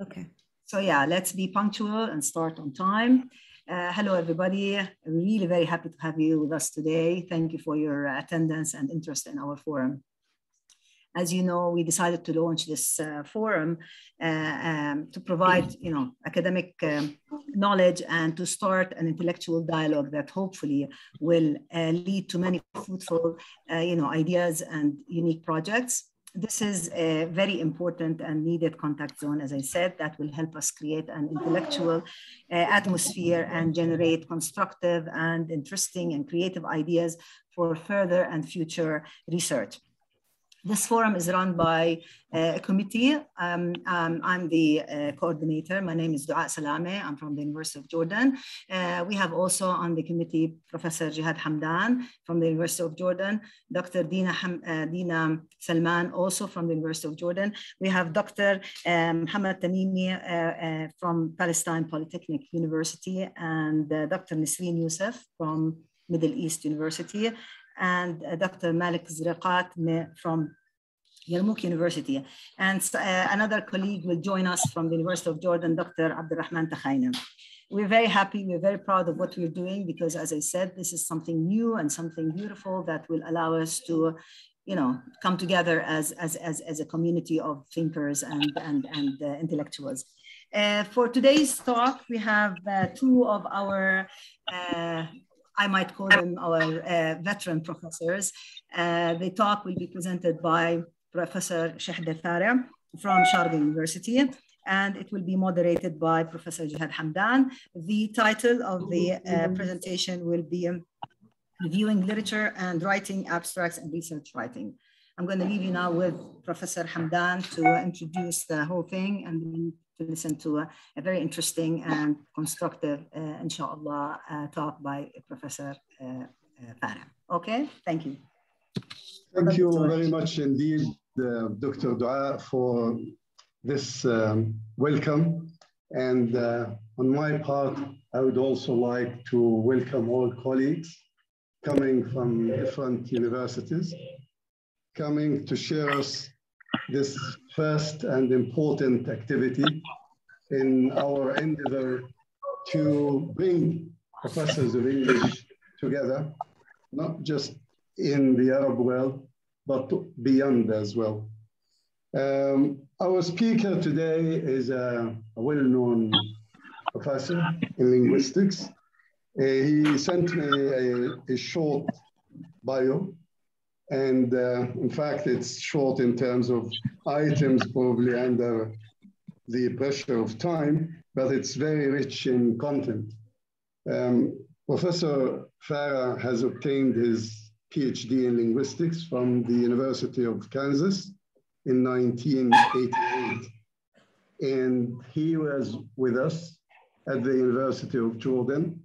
Okay. So yeah, let's be punctual and start on time. Hello, everybody. I'm really very happy to have you with us today. Thank you for your attendance and interest in our forum. As you know, we decided to launch this forum to provide, academic knowledge and to start an intellectual dialogue that hopefully will lead to many fruitful, ideas and unique projects. This is a very important and needed contact zone, as I said, that will help us create an intellectual atmosphere and generate constructive and interesting and creative ideas for further and future research. This forum is run by a committee. I'm the coordinator. My name is Dua Salameh. I'm from the University of Jordan. We have also on the committee Professor Jihad Hamdan from the University of Jordan, Dr. Dina Salman, also from the University of Jordan. We have Dr. Muhammad Tamimi from Palestine Polytechnic University, and Dr. Nisreen Youssef from Middle East University, and Dr. Malik Zriqat from Yarmouk University. And another colleague will join us from the University of Jordan, Dr. Abdurrahman Takhaina. We're very happy, we're very proud of what we're doing because, as I said, this is something new and something beautiful that will allow us to, come together as a community of thinkers and intellectuals. For today's talk, we have two of our I might call them our veteran professors. The talk will be presented by Professor Shehdah Fareh from Sharjah University, and it will be moderated by Professor Jihad Hamdan. The title of the presentation will be Reviewing Literature and Writing Abstracts and Research Writing. I'm going to leave you now with Professor Hamdan to introduce the whole thing and then to listen to a very interesting and constructive, inshallah, talk by Professor Fareh. Okay, thank you. Thank you very much indeed, Dr. Dua, for this welcome. And on my part, I would also like to welcome all colleagues coming from different universities, coming to share us this first and important activity in our endeavor to bring professors of English together, not just in the Arab world, but beyond as well. Our speaker today is a well-known professor in linguistics. He sent me a short bio. And in fact, it's short in terms of items, probably under the pressure of time, but it's very rich in content. Professor Fareh has obtained his PhD in linguistics from the University of Kansas in 1988. And he was with us at the University of Jordan.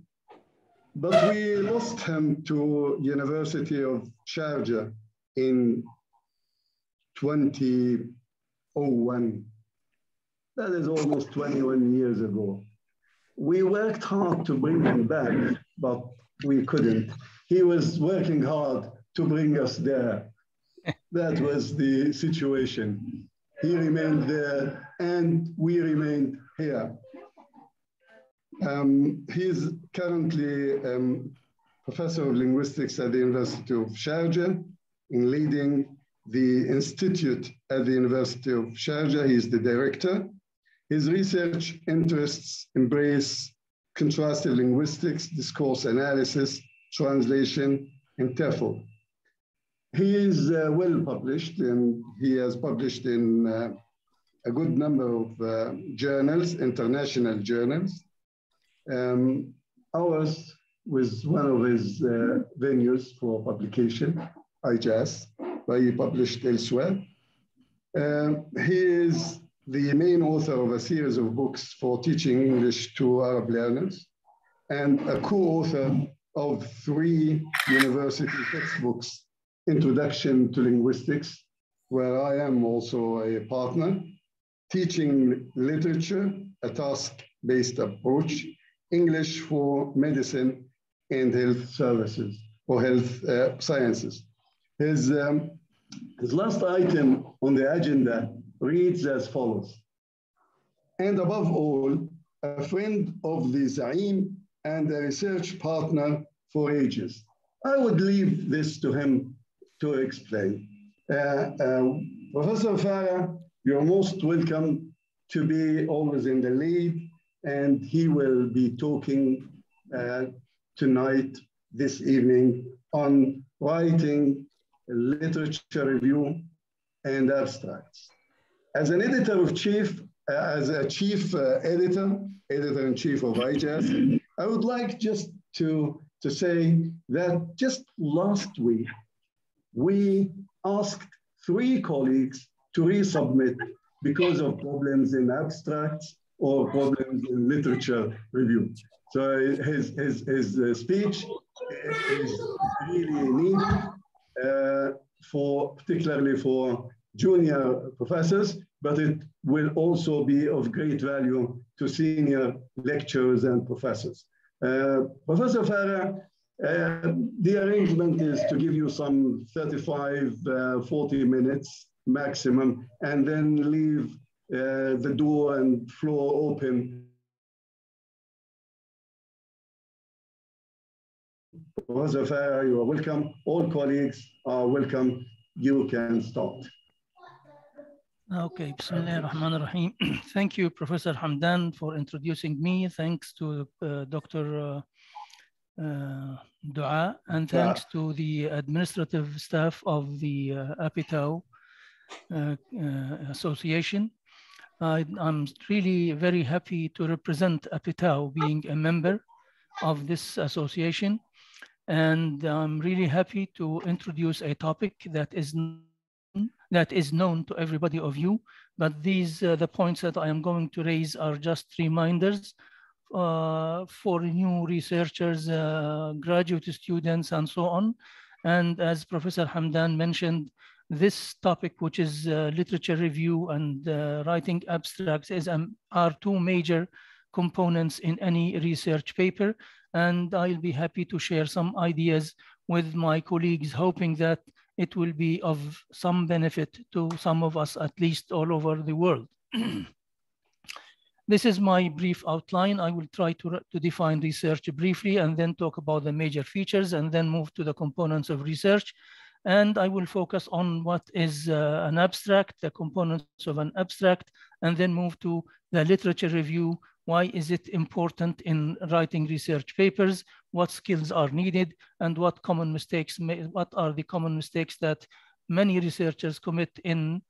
But we lost him to University of Sharjah in 2001. That is almost 21 years ago. We worked hard to bring him back, but we couldn't. He was working hard to bring us there. That was the situation. He remained there and we remained here. He is currently professor of linguistics at the University of Sharjah, in leading the institute at the University of Sharjah. He is the director. His research interests embrace contrastive linguistics, discourse analysis, translation, and TEFL. He is well published, and he has published in a good number of journals, international journals. Ours was one of his venues for publication, IJAS, where he published elsewhere. He is the main author of a series of books for teaching English to Arab learners and a co-author of 3 university textbooks, Introduction to Linguistics, where I am also a partner, Teaching Literature, a task-based approach, English for Medicine and Health Services, or Health Sciences. His last item on the agenda reads as follows: and above all, a friend of the Zaim and a research partner for ages. I would leave this to him to explain. Professor Fareh, you're most welcome to be always in the lead, and he will be talking tonight, this evening, on writing, literature review, and abstracts. As an editor-in-chief of IJAS, I would like just to say that just last week, we asked 3 colleagues to resubmit because of problems in abstracts or problems in literature review. So his speech is really needed, particularly for junior professors, but it will also be of great value to senior lecturers and professors. Professor Fareh, the arrangement is to give you some 35, 40 minutes maximum, and then leave the door and floor open. Professor Fareh, you are welcome. All colleagues are welcome. You can start. Okay, Bismillah ar-Rahman ar-Rahim. Thank you, Professor Hamdan, for introducing me. Thanks to Dr. Dua, and thanks to the administrative staff of the Apetau Association. I'm really very happy to represent Apetau, being a member of this association. And I'm really happy to introduce a topic that is known to everybody of you, but these the points that I am going to raise are just reminders for new researchers, graduate students, and so on. And as Professor Hamdan mentioned, this topic, which is literature review and writing abstracts, are 2 major components in any research paper. And I'll be happy to share some ideas with my colleagues, hoping that it will be of some benefit to some of us, at least all over the world. This is my brief outline. I will try to define research briefly and then talk about the major features and then move to the components of research. And I will focus on what is an abstract, the components of an abstract, and then move to the literature review. Why is it important in writing research papers? What skills are needed? And what are the common mistakes that many researchers commit in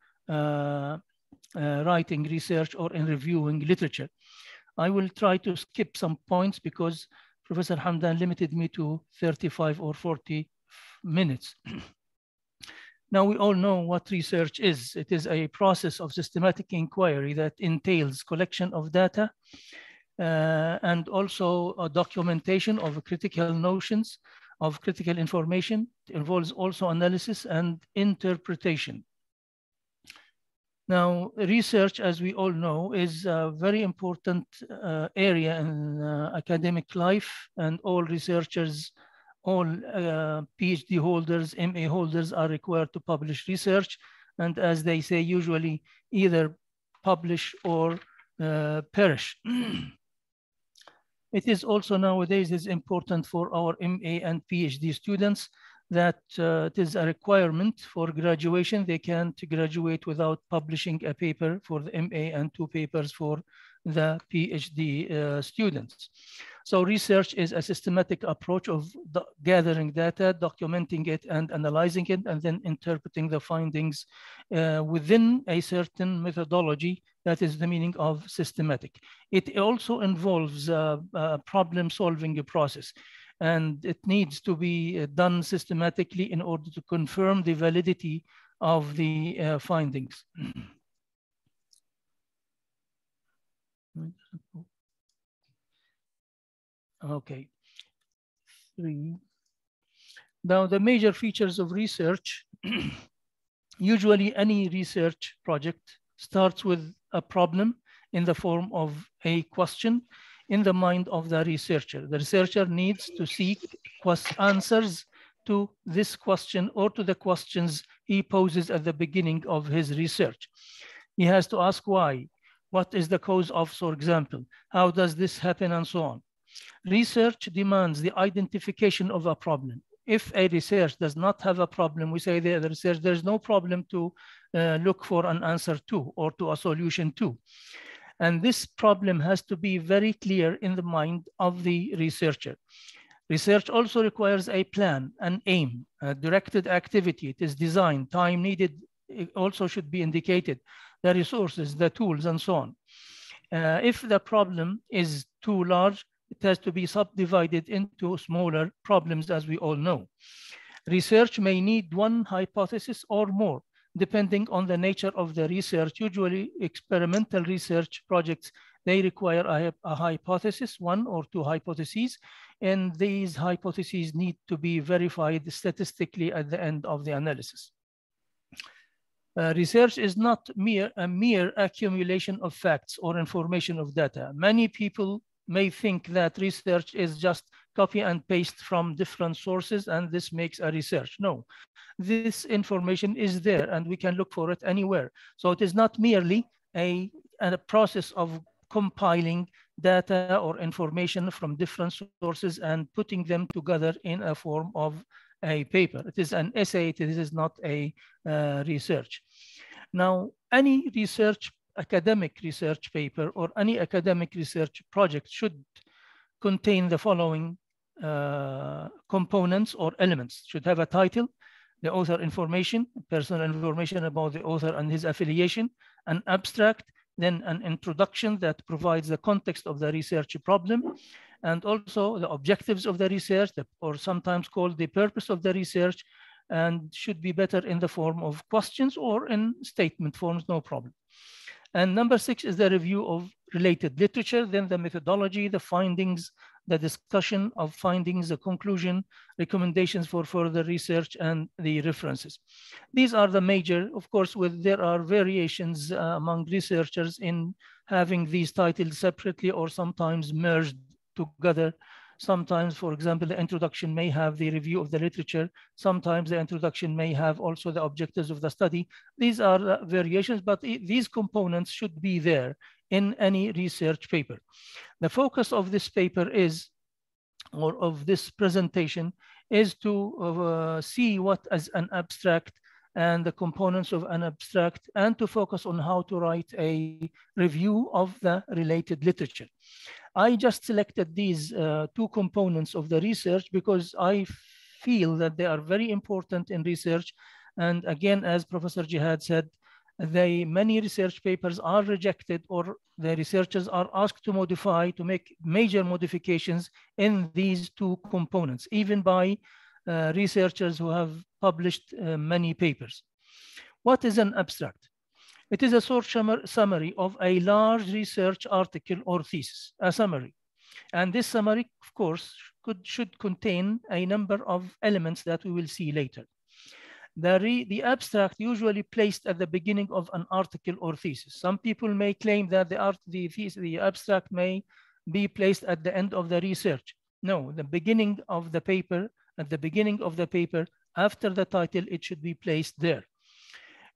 writing research or in reviewing literature? I will try to skip some points because Professor Hamdan limited me to 35 or 40 minutes. Now, we all know what research is. It is a process of systematic inquiry that entails collection of data and also a documentation of critical notions, of critical information. It involves also analysis and interpretation. Now, research, as we all know, is a very important area in academic life, and all researchers, all PhD holders, MA holders are required to publish research. And as they say, usually either publish or perish. It is also nowadays is important for our MA and PhD students that it is a requirement for graduation. They can't graduate without publishing a paper for the MA and 2 papers for the PhD students. So research is a systematic approach of gathering data, documenting it and analyzing it, and then interpreting the findings within a certain methodology. That is the meaning of systematic. It also involves a problem-solving process, and it needs to be done systematically in order to confirm the validity of the findings. Okay. 3. Now, the major features of research. Usually, any research project starts with a problem in the form of a question in the mind of the researcher. The researcher needs to seek answers to this question or to the questions he poses at the beginning of his research. He has to ask why. What is the cause of, for example? How does this happen, and so on? Research demands the identification of a problem. If a research does not have a problem, we say the research, there's no problem to look for an answer to or to a solution to. And this problem has to be very clear in the mind of the researcher. Research also requires a plan, an aim, a directed activity. It is designed, time needed, it also should be indicated, the resources, the tools, and so on. If the problem is too large, it has to be subdivided into smaller problems, as we all know. Research may need one hypothesis or more, depending on the nature of the research. Usually experimental research projects, they require a hypothesis, one or two hypotheses, and these hypotheses need to be verified statistically at the end of the analysis. Research is not a mere accumulation of facts or information of data. Many people may think that research is just copy and paste from different sources and this makes a research. No, this information is there and we can look for it anywhere. So it is not merely a process of compiling data or information from different sources and putting them together in a form of a paper. It is an essay, it is not a research. Now, any research, academic research paper or any academic research project should contain the following components or elements. Should have a title, the author information, personal information about the author and his affiliation, an abstract, then an introduction that provides the context of the research problem, and also the objectives of the research, or sometimes called the purpose of the research, and should be better in the form of questions or in statement forms, no problem. And number 6 is the review of related literature, then the methodology, the findings, the discussion of findings, the conclusion, recommendations for further research, and the references. These are the major, of course, there are variations among researchers in having these titles separately or sometimes merged together. Sometimes, for example, the introduction may have the review of the literature. Sometimes the introduction may have also the objectives of the study. These are variations, but these components should be there in any research paper. The focus of this paper is, or of this presentation, is to see what is an abstract and the components of an abstract, and to focus on how to write a review of the related literature. I just selected these two components of the research because I feel that they are very important in research. And again, as Professor Jihad said, many research papers are rejected or the researchers are asked to modify, to make major modifications in these two components, even by researchers who have published many papers. What is an abstract? It is a short summary of a large research article or thesis, a summary. And this summary, of course, should contain a number of elements that we will see later. The abstract usually placed at the beginning of an article or thesis. Some people may claim that the abstract may be placed at the end of the research. No, the beginning of the paper, at the beginning of the paper, after the title, it should be placed there.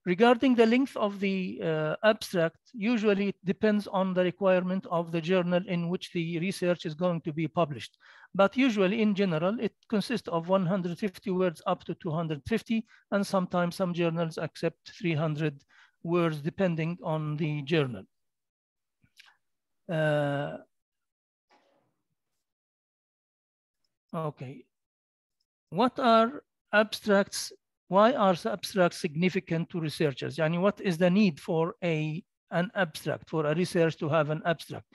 Regarding the length of the abstract, usually it depends on the requirement of the journal in which the research is going to be published. But usually in general, it consists of 150 words up to 250, and sometimes some journals accept 300 words depending on the journal. Okay, what are abstracts? Why are abstracts significant to researchers? Yani, what is the need for an abstract, for a research to have an abstract?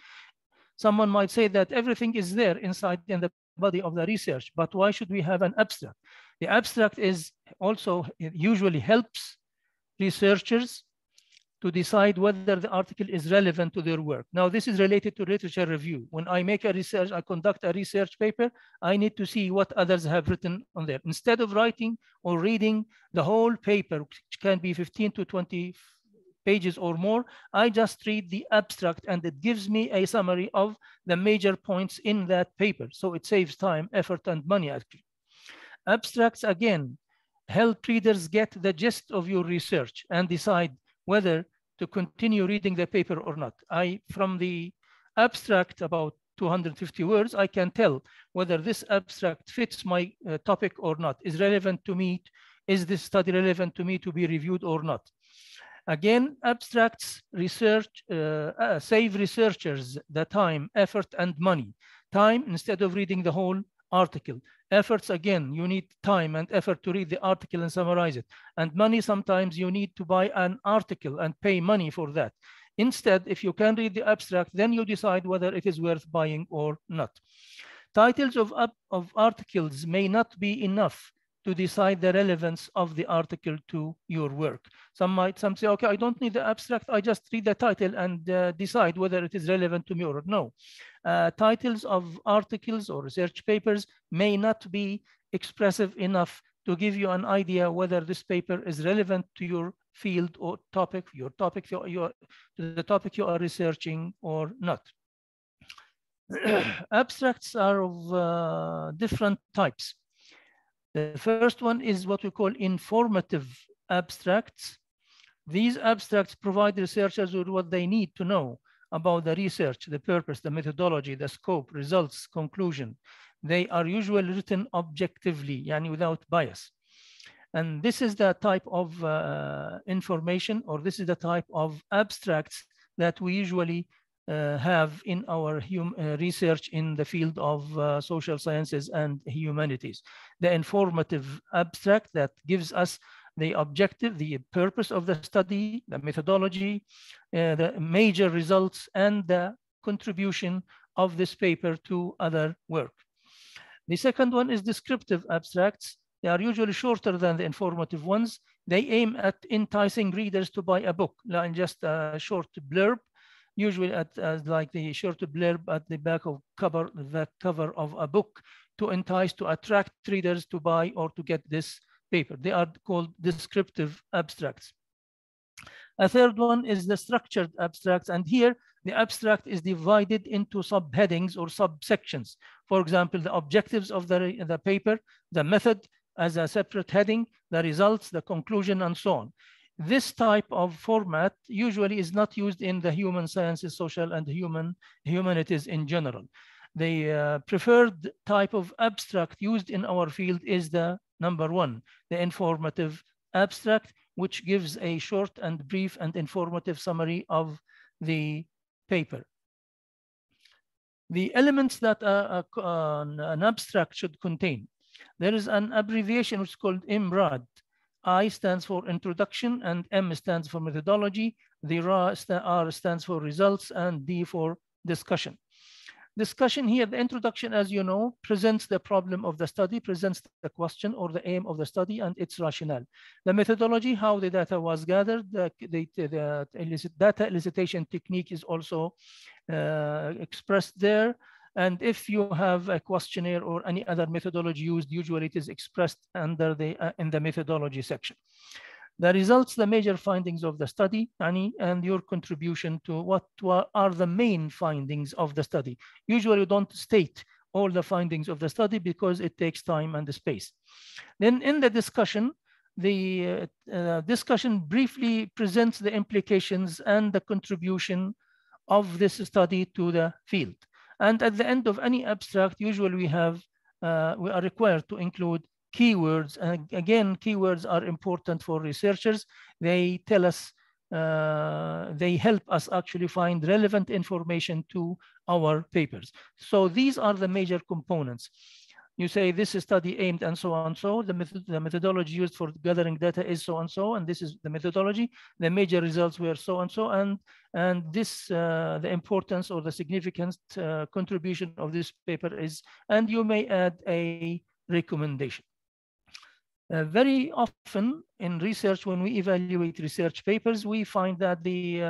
Someone might say that everything is there inside in the body of the research, but why should we have an abstract? The abstract is also, it usually helps researchers to decide whether the article is relevant to their work. Now, this is related to literature review. When I make a research, I conduct a research paper, I need to see what others have written on there. Instead of writing or reading the whole paper, which can be 15 to 20 pages or more, I just read the abstract and it gives me a summary of the major points in that paper. So it saves time, effort, and money actually. Abstracts, again, help readers get the gist of your research and decide whether to continue reading the paper or not. From the abstract, about 250 words, I can tell whether this abstract fits my topic or not, is relevant to me, is this study relevant to me to be reviewed or not. Again, abstracts save researchers the time, effort, and money. Time instead of reading the whole article. Efforts, again, you need time and effort to read the article and summarize it. And money, sometimes you need to buy an article and pay money for that. Instead, if you can read the abstract, then you decide whether it is worth buying or not. Titles of articles may not be enough to decide the relevance of the article to your work. Some say, okay, I don't need the abstract, I just read the title and decide whether it is relevant to me or no. Titles of articles or research papers may not be expressive enough to give you an idea whether this paper is relevant to your field or topic, to the topic you are researching or not. Abstracts are of different types. The first one is what we call informative abstracts. These abstracts provide researchers with what they need to know about the research, the purpose, the methodology, the scope, results, conclusion. They are usually written objectively, yani without bias. And this is the type of information, or this is the type of abstracts that we usually have in our research in the field of social sciences and humanities. The informative abstract that gives us the objective, the purpose of the study, the methodology, the major results, and the contribution of this paper to other work. The second one is descriptive abstracts. They are usually shorter than the informative ones. They aim at enticing readers to buy a book, like just a short blurb, usually like the short blurb at the back of the cover of a book, to entice, to attract readers to buy or to get this paper. They are called descriptive abstracts. A third one is the structured abstracts, and here the abstract is divided into subheadings or subsections. For example, the objectives of the paper, the method as a separate heading, the results, the conclusion, and so on. This type of format usually is not used in the human sciences, social, and humanities in general. The preferred type of abstract used in our field is the number one, the informative abstract, which gives a short and brief and informative summary of the paper. The elements that an abstract should contain. There is an abbreviation which is called IMRAD. I stands for introduction, and M stands for methodology. The R stands for results, and D for discussion. Discussion here, the introduction, as you know, presents the problem of the study, presents the question or the aim of the study and its rationale. The methodology, how the data was gathered, the data elicitation technique is also expressed there. And if you have a questionnaire or any other methodology used, usually it is expressed under in the methodology section. The results, the major findings of the study, and your contribution to what are the main findings of the study. Usually you don't state all the findings of the study because it takes time and space. Then in the discussion, the discussion briefly presents the implications and the contribution of this study to the field. And at the end of any abstract, usually we are required to include keywords. And again, keywords are important for researchers. They tell us, they help us actually find relevant information to our papers. So these are the major components. You say this is study aimed and so on. So the methodology used for gathering data is so and so, and this is the methodology. The major results were so and so, and this the importance or the significant contribution of this paper is, and you may add a recommendation. Very often in research, when we evaluate research papers, we find that the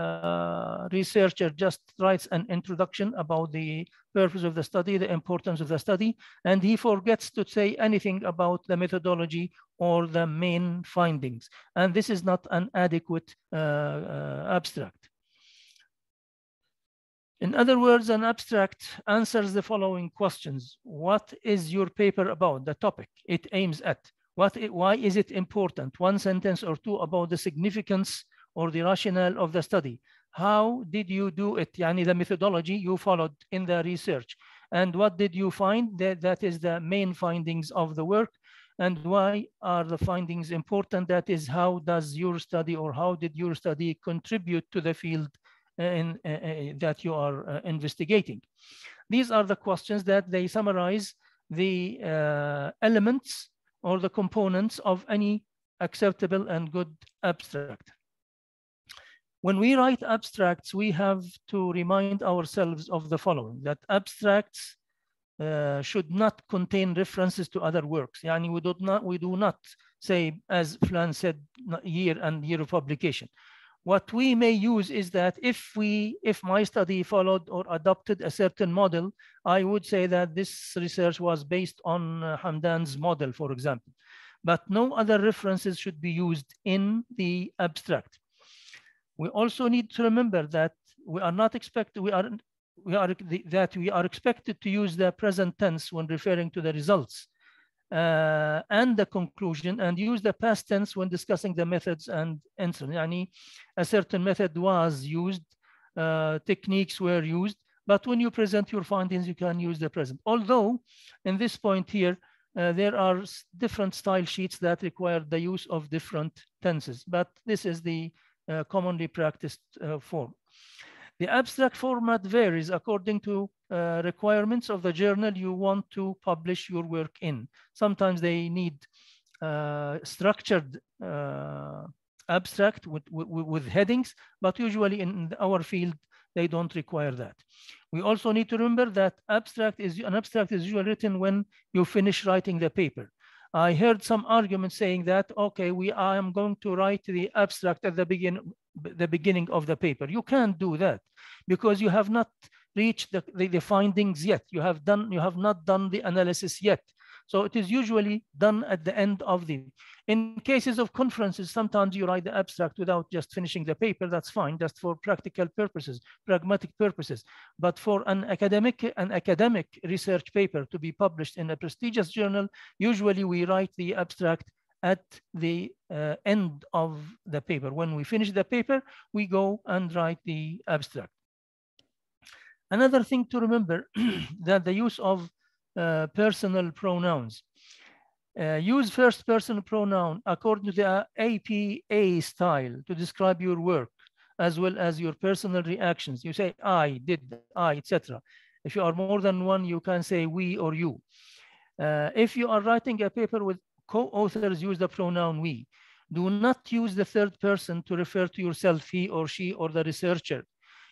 researcher just writes an introduction about the purpose of the study, the importance of the study, and he forgets to say anything about the methodology or the main findings. And this is not an adequate abstract. In other words, an abstract answers the following questions. What is your paper about? The topic it aims at. Why is it important? One sentence or two about the significance or the rationale of the study. How did you do it? Yani the methodology you followed in the research. And what did you find? That is the main findings of the work. And why are the findings important? That is, how does your study, or how did your study contribute to the field that you are investigating? These are the questions that they summarize the elements or the components of any acceptable and good abstract. When we write abstracts, we have to remind ourselves of the following: that abstracts should not contain references to other works. Yani we do not say, as Flan said, year and year of publication. What we may use is that if my study followed or adopted a certain model, I would say that this research was based on Hamdan's model, for example. But no other references should be used in the abstract. We also need to remember that we are expected to use the present tense when referring to the results and the conclusion, and use the past tense when discussing the methods and answers. Yani a certain method was used, techniques were used, but when you present your findings, you can use the present. Although in this point here, there are different style sheets that require the use of different tenses, but this is the commonly practiced form. The abstract format varies according to requirements of the journal you want to publish your work in. Sometimes they need structured abstract with headings, but usually in our field, they don't require that. We also need to remember that an abstract is usually written when you finish writing the paper. I heard some arguments saying that, okay, I am going to write the abstract at the beginning of the paper. You can't do that because you have not reached the findings yet. You have not done the analysis yet. So it is usually done at the end of in cases of conferences, sometimes you write the abstract without just finishing the paper. That's fine, just for practical purposes, pragmatic purposes. But for an academic research paper to be published in a prestigious journal, usually we write the abstract at the end of the paper. When we finish the paper, we go and write the abstract. Another thing to remember that the use of personal pronouns. Use first person pronoun according to the APA style to describe your work, as well as your personal reactions. You say I, did, I, etc. If you are more than one, you can say we or you. If you are writing a paper with co-authors, use the pronoun we. Do not use the third person to refer to yourself, he or she or the researcher.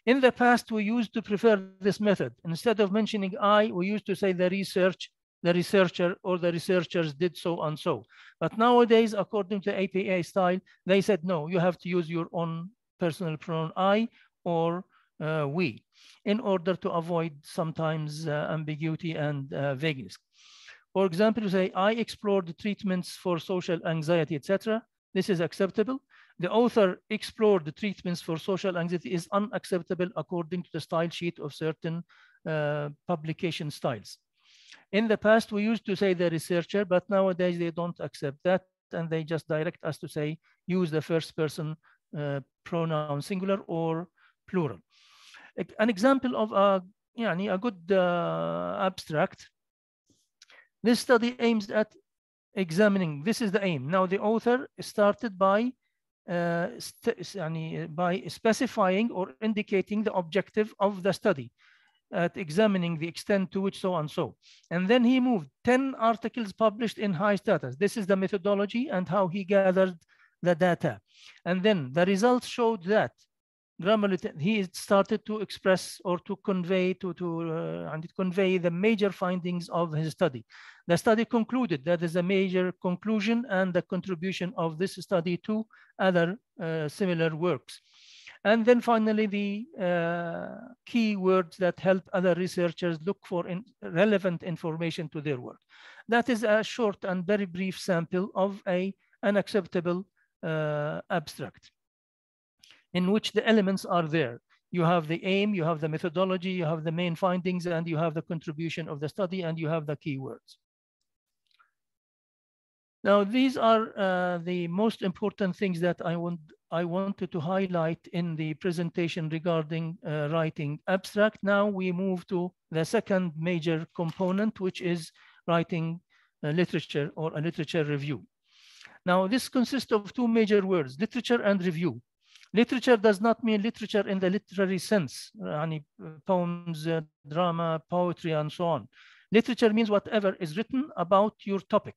In the past, we used to prefer this method. Instead of mentioning I, we used to say the researcher or the researchers did so and so. But nowadays, according to APA style, they said, no, you have to use your own personal pronoun I or we, in order to avoid sometimes ambiguity and vagueness. For example, you say, I explored treatments for social anxiety, etc. This is acceptable. The author explored the treatments for social anxiety is unacceptable according to the style sheet of certain publication styles. In the past, we used to say the researcher, but nowadays they don't accept that, and they just direct us to say, use the first person pronoun singular or plural. An example of a good abstract. This study aims at examining, this is the aim. Now the author started by specifying or indicating the objective of the study, at examining the extent to which so and so. And then he moved 10 articles published in high status. This is the methodology and how he gathered the data. And then the results showed that he started to express or to convey convey the major findings of his study. The study concluded that is a major conclusion and the contribution of this study to other similar works. And then finally, the key words that help other researchers look for relevant information to their work. That is a short and very brief sample of an acceptable abstract, in which the elements are there. You have the aim, you have the methodology, you have the main findings, and you have the contribution of the study, and you have the keywords. Now, these are the most important things that I want I wanted to highlight in the presentation regarding writing abstract. Now we move to the second major component, which is writing literature or a literature review. Now this consists of two major words, literature and review. Literature does not mean literature in the literary sense, poems, drama, poetry, and so on. Literature means whatever is written about your topic,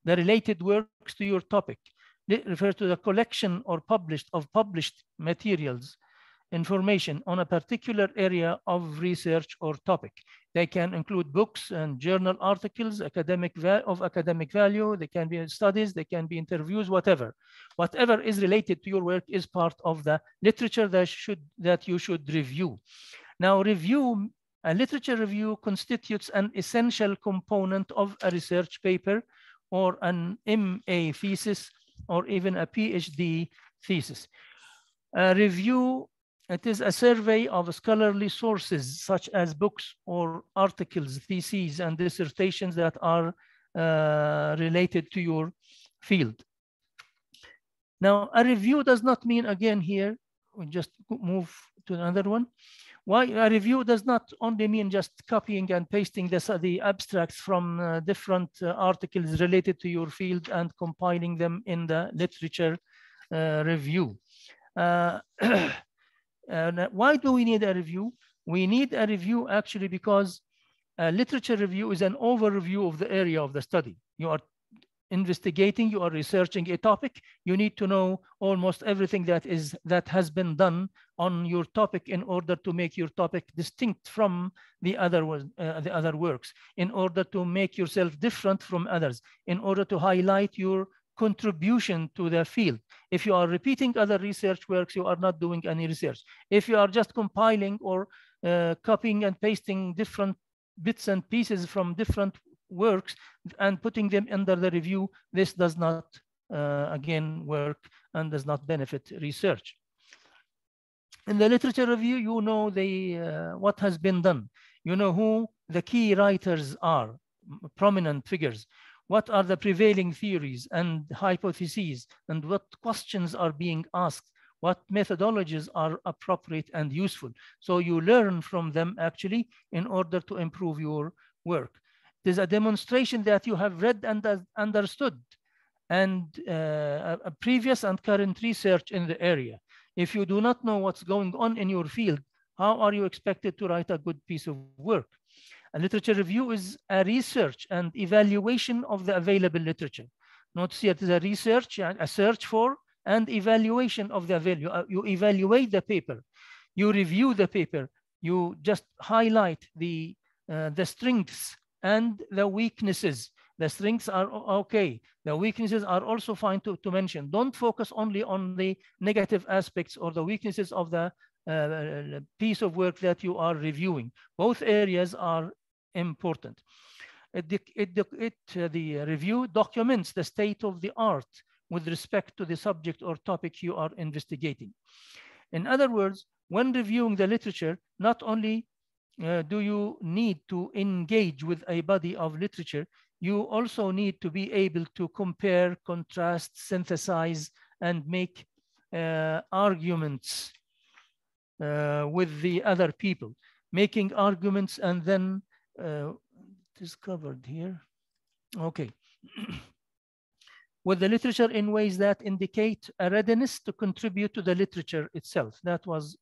the related works to your topic. They refer to the collection or published materials, information on a particular area of research or topic. They can include books and journal articles, academic value. They can be studies, they can be interviews, whatever. Whatever is related to your work is part of the literature that you should review. Now, a literature review constitutes an essential component of a research paper or an MA thesis or even a PhD thesis. A review, it is a survey of scholarly sources such as books or articles, theses, and dissertations that are related to your field. Now, a review does not mean, again here, we just move to another one. Why a review does not only mean just copying and pasting the abstracts from different articles related to your field and compiling them in the literature review. Why do we need a review? We need a review actually because a literature review is an overview of the area of the study. You are investigating, you are researching a topic, you need to know almost everything that has been done on your topic in order to make your topic distinct from the other works, in order to make yourself different from others, in order to highlight your contribution to the field. If you are repeating other research works, you are not doing any research. If you are just compiling or copying and pasting different bits and pieces from different works and putting them under the review, this does not again work and does not benefit research. In the literature review, you know what has been done. You know who the key writers are, prominent figures. What are the prevailing theories and hypotheses, and what questions are being asked? What methodologies are appropriate and useful? So you learn from them actually in order to improve your work. It is a demonstration that you have read and understood and a previous and current research in the area. If you do not know what's going on in your field, how are you expected to write a good piece of work? A literature review is a research and evaluation of the available literature. Notice it is a research, a search for and evaluation of the available. You evaluate the paper, you review the paper, you just highlight the strengths and the weaknesses. The strengths are okay. The weaknesses are also fine to mention. Don't focus only on the negative aspects or the weaknesses of the piece of work that you are reviewing. Both areas are important. The review documents the state of the art with respect to the subject or topic you are investigating. In other words, when reviewing the literature, not only do you need to engage with a body of literature, you also need to be able to compare, contrast, synthesize, and make arguments with the other people. Making arguments and then it is covered here. Okay. With the literature in ways that indicate a readiness to contribute to the literature itself. That was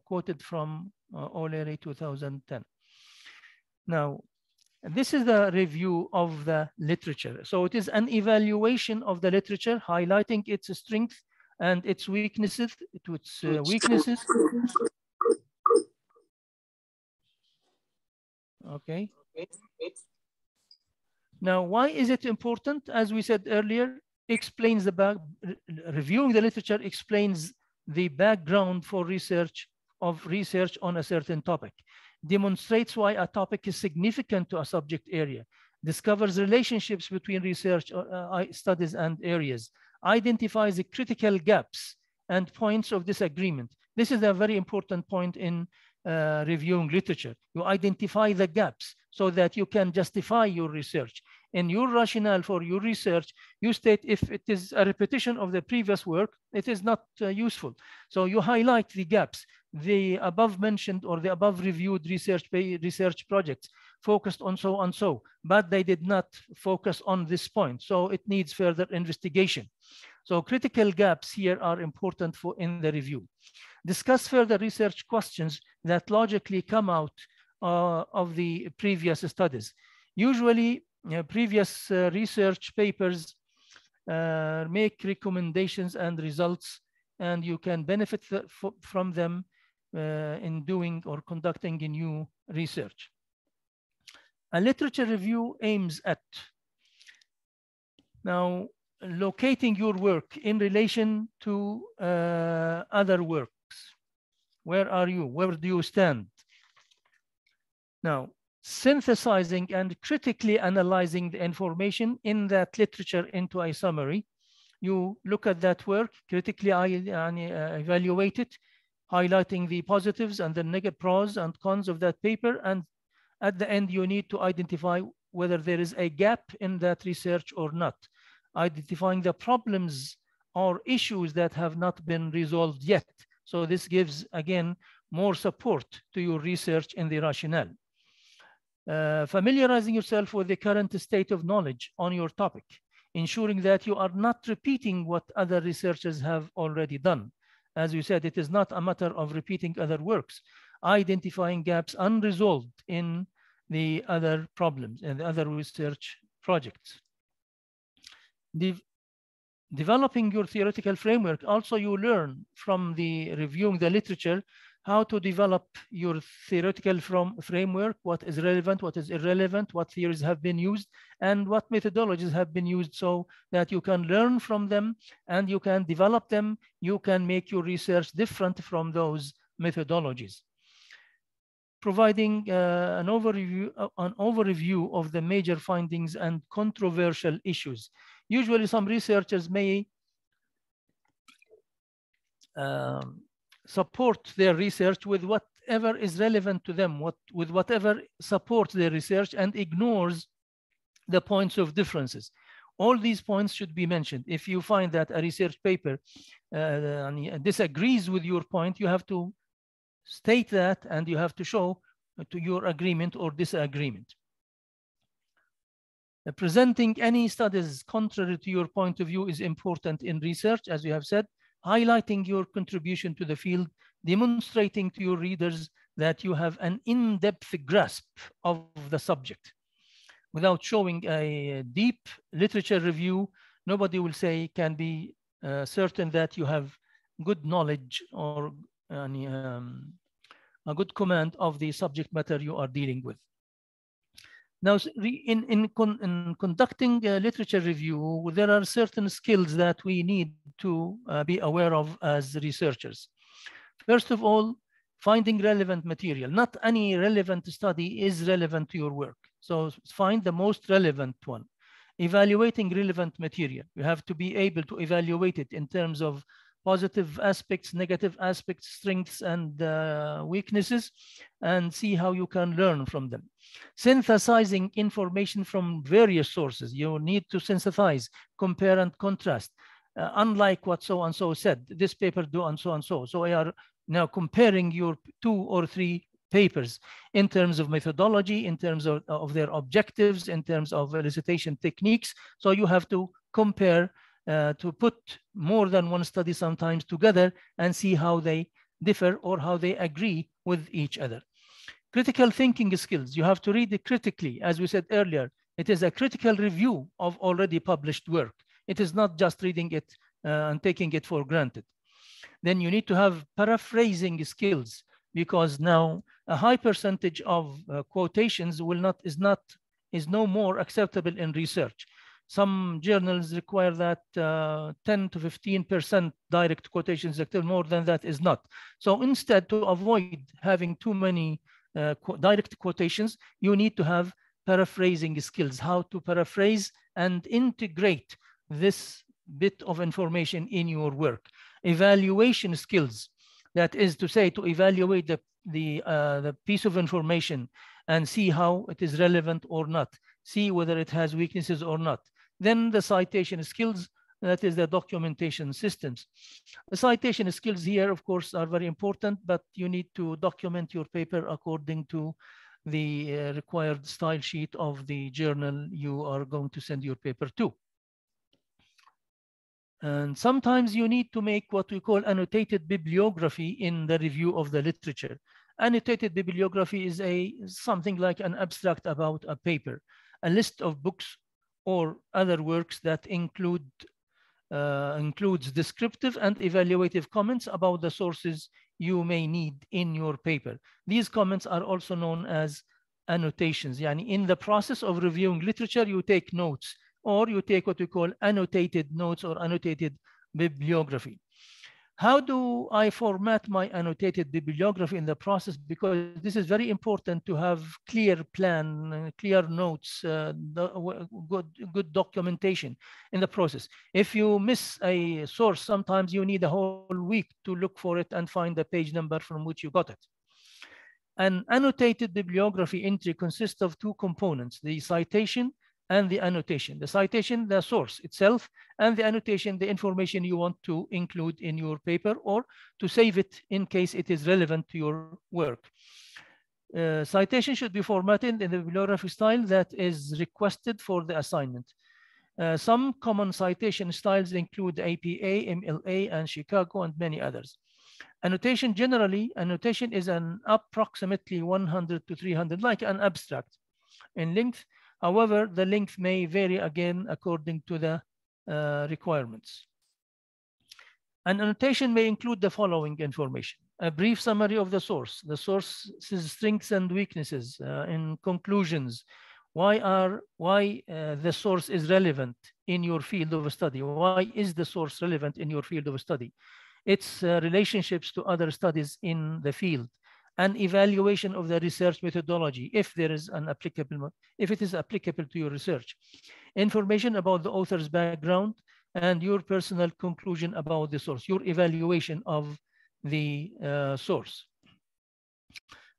quoted from O'Leary 2010. Now, this is the review of the literature. So it is an evaluation of the literature, highlighting its strengths and its weaknesses. Okay. Now, why is it important? As we said earlier, explains reviewing the literature explains the background for research on a certain topic, demonstrates why a topic is significant to a subject area, discovers relationships between research studies and areas, identifies the critical gaps and points of disagreement. This is a very important point in reviewing literature. You identify the gaps so that you can justify your research. In your rationale for your research, you state if it is a repetition of the previous work, it is not useful. So you highlight the gaps. The above mentioned or the above reviewed research projects focused on so and so, but they did not focus on this point. So it needs further investigation. So critical gaps here are important in the review. Discuss further research questions that logically come out of the previous studies. Usually, previous research papers make recommendations and results, and you can benefit from them in doing or conducting a new research. A literature review aims at now locating your work in relation to other works. Where are you? Where do you stand? Now, synthesizing and critically analyzing the information in that literature into a summary. You look at that work, critically evaluate it, highlighting the positives and the negative pros and cons of that paper. And at the end, you need to identify whether there is a gap in that research or not, identifying the problems or issues that have not been resolved yet. So this gives, again, more support to your research in the rationale. Familiarizing yourself with the current state of knowledge on your topic, ensuring that you are not repeating what other researchers have already done. As you said, it is not a matter of repeating other works, identifying gaps unresolved in the other problems and the other research projects. Developing your theoretical framework. Also, you learn from the reviewing the literature how to develop your theoretical framework, what is relevant, what is irrelevant, what theories have been used, and what methodologies have been used, so that you can learn from them and you can develop them. You can make your research different from those methodologies. Providing an overview of the major findings and controversial issues. Usually some researchers may support their research with whatever is relevant to them, with whatever supports their research, and ignores the points of differences. All these points should be mentioned. If you find that a research paper disagrees with your point, you have to state that and you have to show to your agreement or disagreement. Presenting any studies contrary to your point of view is important in research, as you have said. Highlighting your contribution to the field, demonstrating to your readers that you have an in-depth grasp of the subject. Without showing a deep literature review, nobody will say, can be certain that you have good knowledge or a good command of the subject matter you are dealing with. Now, in conducting a literature review, there are certain skills that we need to be aware of as researchers. First of all, finding relevant material. Not any relevant study is relevant to your work. So find the most relevant one. Evaluating relevant material. You have to be able to evaluate it in terms of positive aspects, negative aspects, strengths, and weaknesses, and see how you can learn from them. Synthesizing information from various sources. You need to synthesize, compare, and contrast. Unlike what so-and-so said, this paper do and so-and-so. So I are now comparing your 2 or 3 papers in terms of methodology, in terms of their objectives, in terms of elicitation techniques. So you have to compare, to put more than one study sometimes together and see how they differ or how they agree with each other. Critical thinking skills. You have to read it critically. As we said earlier, it is a critical review of already published work. It is not just reading it and taking it for granted. Then you need to have paraphrasing skills, because now a high percentage of quotations is no more acceptable in research. Some journals require that 10 to 15% direct quotations, more than that is not. So instead, to avoid having too many direct quotations, you need to have paraphrasing skills, how to paraphrase and integrate this bit of information in your work. Evaluation skills, that is to say, to evaluate the piece of information and see how it is relevant or not. see whether it has weaknesses or not. Then the citation skills, that is the documentation systems. The citation skills here, of course, are very important, but you need to document your paper according to the required style sheet of the journal you are going to send your paper to. And sometimes you need to make what we call annotated bibliography in the review of the literature. Annotated bibliography is something like an abstract about a paper, a list of books or other works that includes descriptive and evaluative comments about the sources you may need in your paper. These comments are also known as annotations. Yani in the process of reviewing literature, you take notes, or you take what we call annotated notes or annotated bibliography. How do I format my annotated bibliography in the process? Because this is very important to have clear plan, clear notes, good documentation in the process. If you miss a source, sometimes you need a whole week to look for it and find the page number from which you got it. An annotated bibliography entry consists of two components, the citation and the annotation. The citation, the source itself, and the annotation, the information you want to include in your paper or to save it in case it is relevant to your work. Citation should be formatted in the bibliography style that is requested for the assignment. Some common citation styles include APA, MLA, and Chicago, and many others. Annotation, generally, annotation is an approximately 100 to 300, like an abstract in length. However, the length may vary again according to the requirements. An annotation may include the following information: a brief summary of the source's strengths and weaknesses, in conclusions, why the source is relevant in your field of study, why is the source relevant in your field of study, its relationships to other studies in the field, an evaluation of the research methodology, if it is applicable to your research, information about the author's background, and your personal conclusion about the source, your evaluation of the source.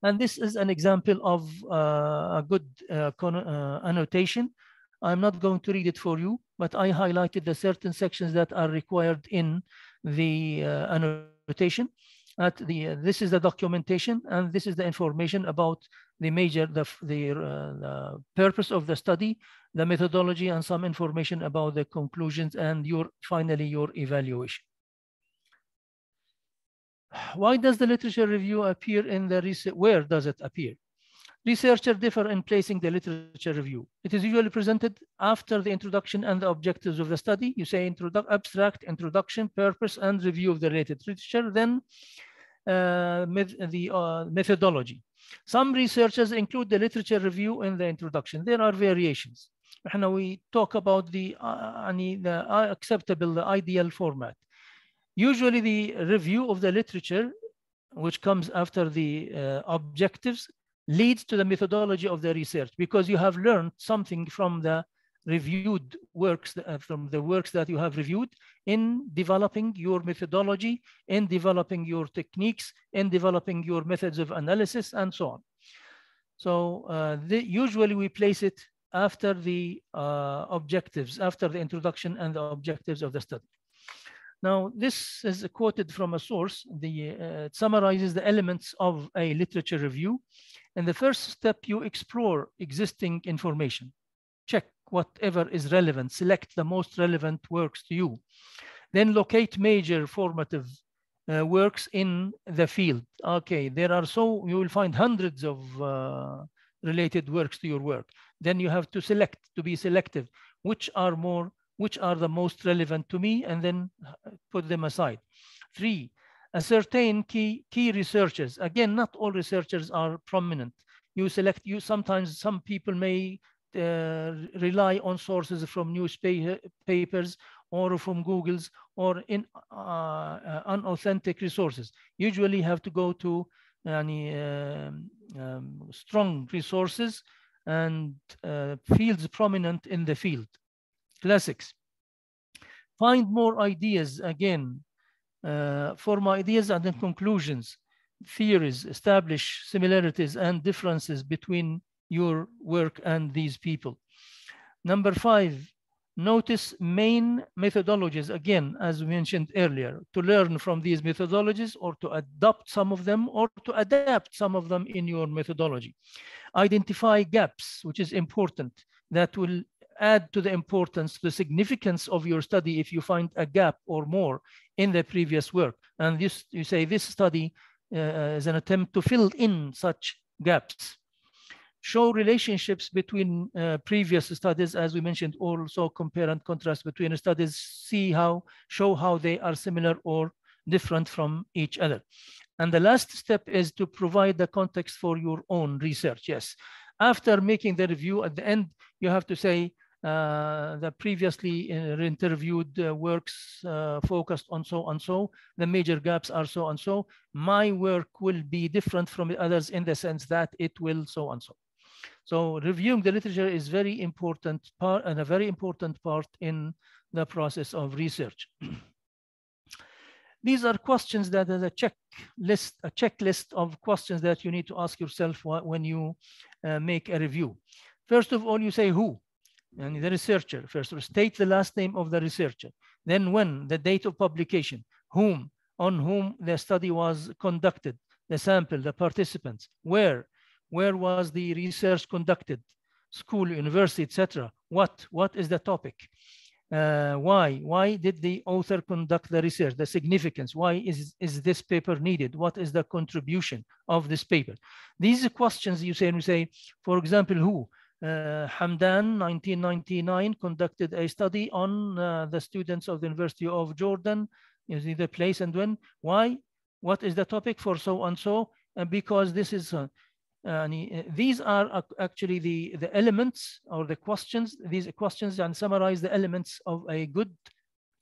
And this is an example of a good annotation. I'm not going to read it for you, but I highlighted the certain sections that are required in the annotation. This is the documentation, and this is the information about the purpose of the study, the methodology, and some information about the conclusions, and finally your evaluation. Why does the literature review appear in the research? Where does it appear? Researchers differ in placing the literature review. It is usually presented after the introduction and the objectives of the study. You say abstract, introduction, purpose, and review of the related literature, then methodology. Some researchers include the literature review in the introduction. There are variations. We talk about the acceptable, the ideal format. Usually the review of the literature, which comes after the objectives, leads to the methodology of the research, because you have learned something from the reviewed works, from the works that you have reviewed, in developing your methodology, in developing your techniques, in developing your methods of analysis, and so on. So usually we place it after the objectives, after the introduction and the objectives of the study. Now, this is quoted from a source. It summarizes the elements of a literature review. In the first step, you explore existing information. Check whatever is relevant. Select the most relevant works to you. Then locate major formative works in the field. Okay, you will find hundreds of related works to your work. Then you have to be selective. Which are the most relevant to me, and then put them aside. 3, ascertain key researchers. Again, not all researchers are prominent. Sometimes some people may rely on sources from newspapers or from Google's or in unauthentic resources. Usually have to go to strong resources and fields prominent in the field. Classics. Find more ideas, again, form ideas and then conclusions, theories, establish similarities and differences between your work and these people. Number 5, notice main methodologies, again, as we mentioned earlier, to learn from these methodologies or to adopt some of them or to adapt some of them in your methodology. Identify gaps, which is important, that will add to the importance, the significance of your study if you find a gap or more in the previous work. And this, you say this study is an attempt to fill in such gaps. Show relationships between previous studies, as we mentioned, also compare and contrast between studies, show how they are similar or different from each other. And the last step is to provide the context for your own research. Yes, after making the review, at the end, you have to say the previously interviewed works focused on so and so, the major gaps are so and so. My work will be different from the others in the sense that it will so and so. So reviewing the literature is very important part and a very important part in the process of research. These are questions that is a checklist of questions that you need to ask yourself when you make a review. First of all, you say who, and the researcher. First, state the last name of the researcher. Then when, the date of publication, whom, on whom the study was conducted, the sample, the participants, where was the research conducted, school, university, etc. What is the topic? Why did the author conduct the research, the significance, why is this paper needed, what is the contribution of this paper? These are questions you say, for example, who? Hamdan, 1999, conducted a study on the students of the University of Jordan. You see the place and when, why, what is the topic for so and so, and because this is these are actually the elements or the questions, these questions, and summarize the elements of a good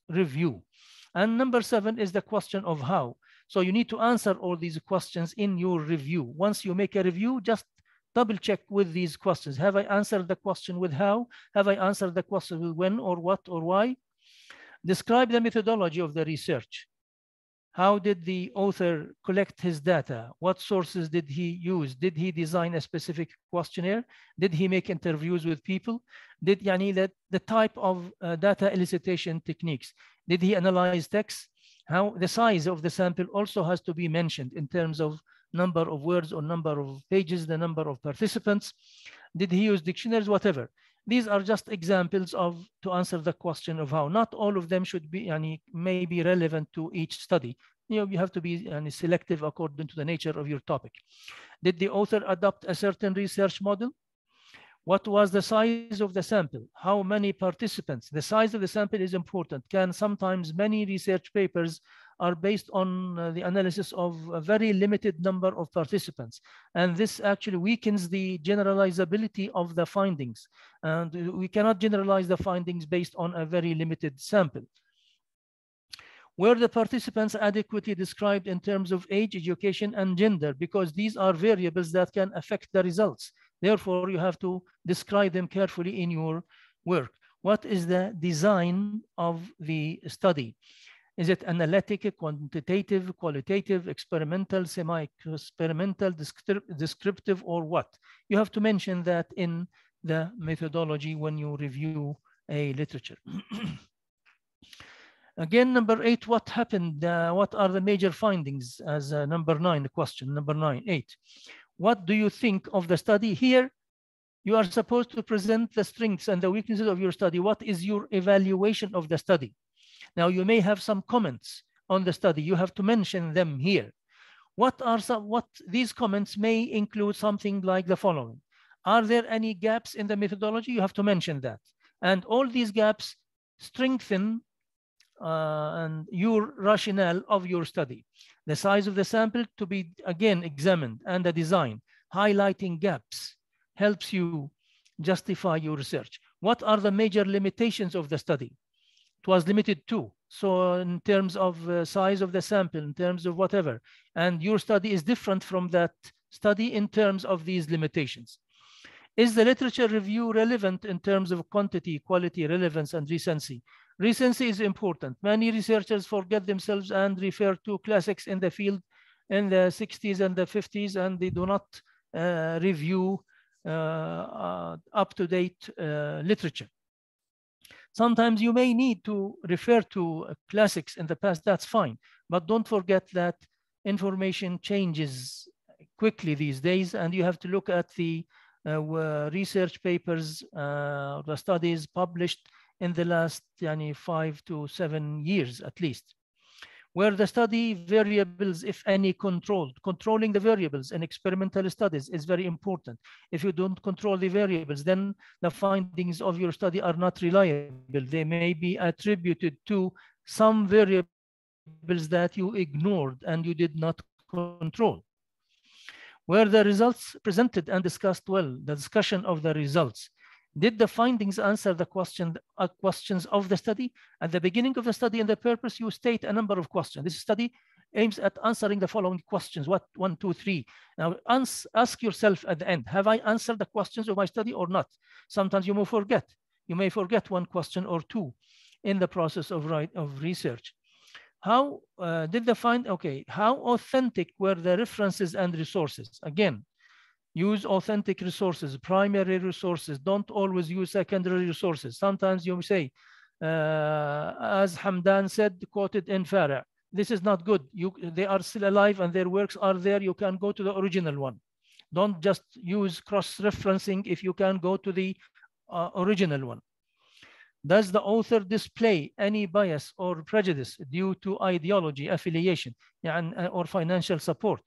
review. And number 7 is the question of how. So you need to answer all these questions in your review. Once you make a review, just double check with these questions. Have I answered the question with how? Have I answered the question with when or what or why? Describe the methodology of the research. How did the author collect his data? What sources did he use? Did he design a specific questionnaire? Did he make interviews with people? Did the type of data elicitation techniques? Did he analyze text? How the size of the sample also has to be mentioned in terms of number of words or number of pages, the number of participants. Did he use dictionaries, whatever? These are just examples to answer the question of how. Not all of them should be may be relevant to each study. You have to be selective according to the nature of your topic. Did the author adopt a certain research model? What was the size of the sample? How many participants? The size of the sample is important. Sometimes many research papers are based on the analysis of a very limited number of participants. And this actually weakens the generalizability of the findings. And we cannot generalize the findings based on a very limited sample. Were the participants adequately described in terms of age, education, and gender? Because these are variables that can affect the results. Therefore, you have to describe them carefully in your work. What is the design of the study? Is it analytic, quantitative, qualitative, experimental, semi-experimental, descriptive, or what? You have to mention that in the methodology when you review a literature. Again, number 8, what happened? What are the major findings as number 9, the question, number 8. What do you think of the study? Here, you are supposed to present the strengths and the weaknesses of your study. What is your evaluation of the study? Now, you may have some comments on the study. You have to mention them here. These comments may include something like the following. Are there any gaps in the methodology? You have to mention that. And all these gaps strengthen and your rationale of your study. The size of the sample to be again examined, and the design. Highlighting gaps helps you justify your research. What are the major limitations of the study? It was limited to. So in terms of size of the sample, in terms of whatever, and your study is different from that study in terms of these limitations. Is the literature review relevant in terms of quantity, quality, relevance, and recency? Recency is important. Many researchers forget themselves and refer to classics in the field in the 60s and the 50s, and they do not review up-to-date literature. Sometimes you may need to refer to classics in the past, that's fine. But don't forget that information changes quickly these days, and you have to look at the research papers, the studies published in the last 5 to 7 years at least, where the study variables, if any, controlled. Controlling the variables in experimental studies is very important. If you don't control the variables, then the findings of your study are not reliable. They may be attributed to some variables that you ignored and you did not control. Were the results presented and discussed well? The discussion of the results. Did the findings answer the questions of the study? At the beginning of the study and the purpose, you state a number of questions. This study aims at answering the following questions. What? 1, 2, 3. Now ask yourself at the end, have I answered the questions of my study or not? Sometimes you may forget. You may forget one question or two in the process of research. How did they find, okay, how authentic were the references and resources? Again, use authentic resources, primary resources. Don't always use secondary resources. Sometimes you say, as Hamdan said, quoted in Fareh, this is not good. They are still alive and their works are there. You can go to the original one. Don't just use cross-referencing if you can go to the original one. Does the author display any bias or prejudice due to ideology, affiliation, or financial support?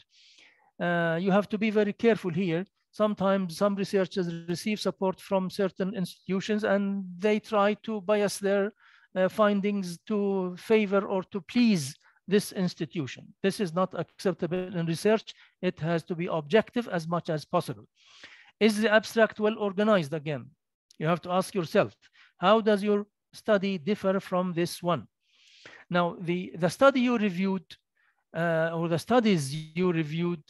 You have to be very careful here. Sometimes some researchers receive support from certain institutions and they try to bias their findings to favor or to please this institution. This is not acceptable in research. It has to be objective as much as possible. Is the abstract well organized? Again, you have to ask yourself, how does your study differ from this one? Now, the study you reviewed or the studies you reviewed,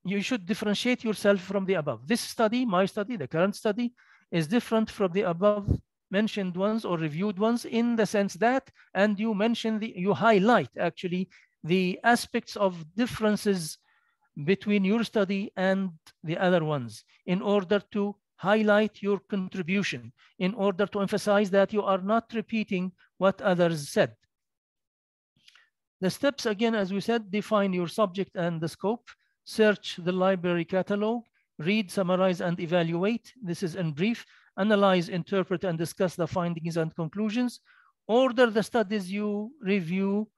you should differentiate yourself from the above. This study, my study, the current study, is different from the above mentioned ones or reviewed ones in the sense that, and you mention you highlight actually the aspects of differences between your study and the other ones in order to highlight your contribution, in order to emphasize that you are not repeating what others said. The steps, again, as we said, define your subject and the scope, search the library catalog, read, summarize, and evaluate. This is in brief. Analyze, interpret, and discuss the findings and conclusions. Order the studies you review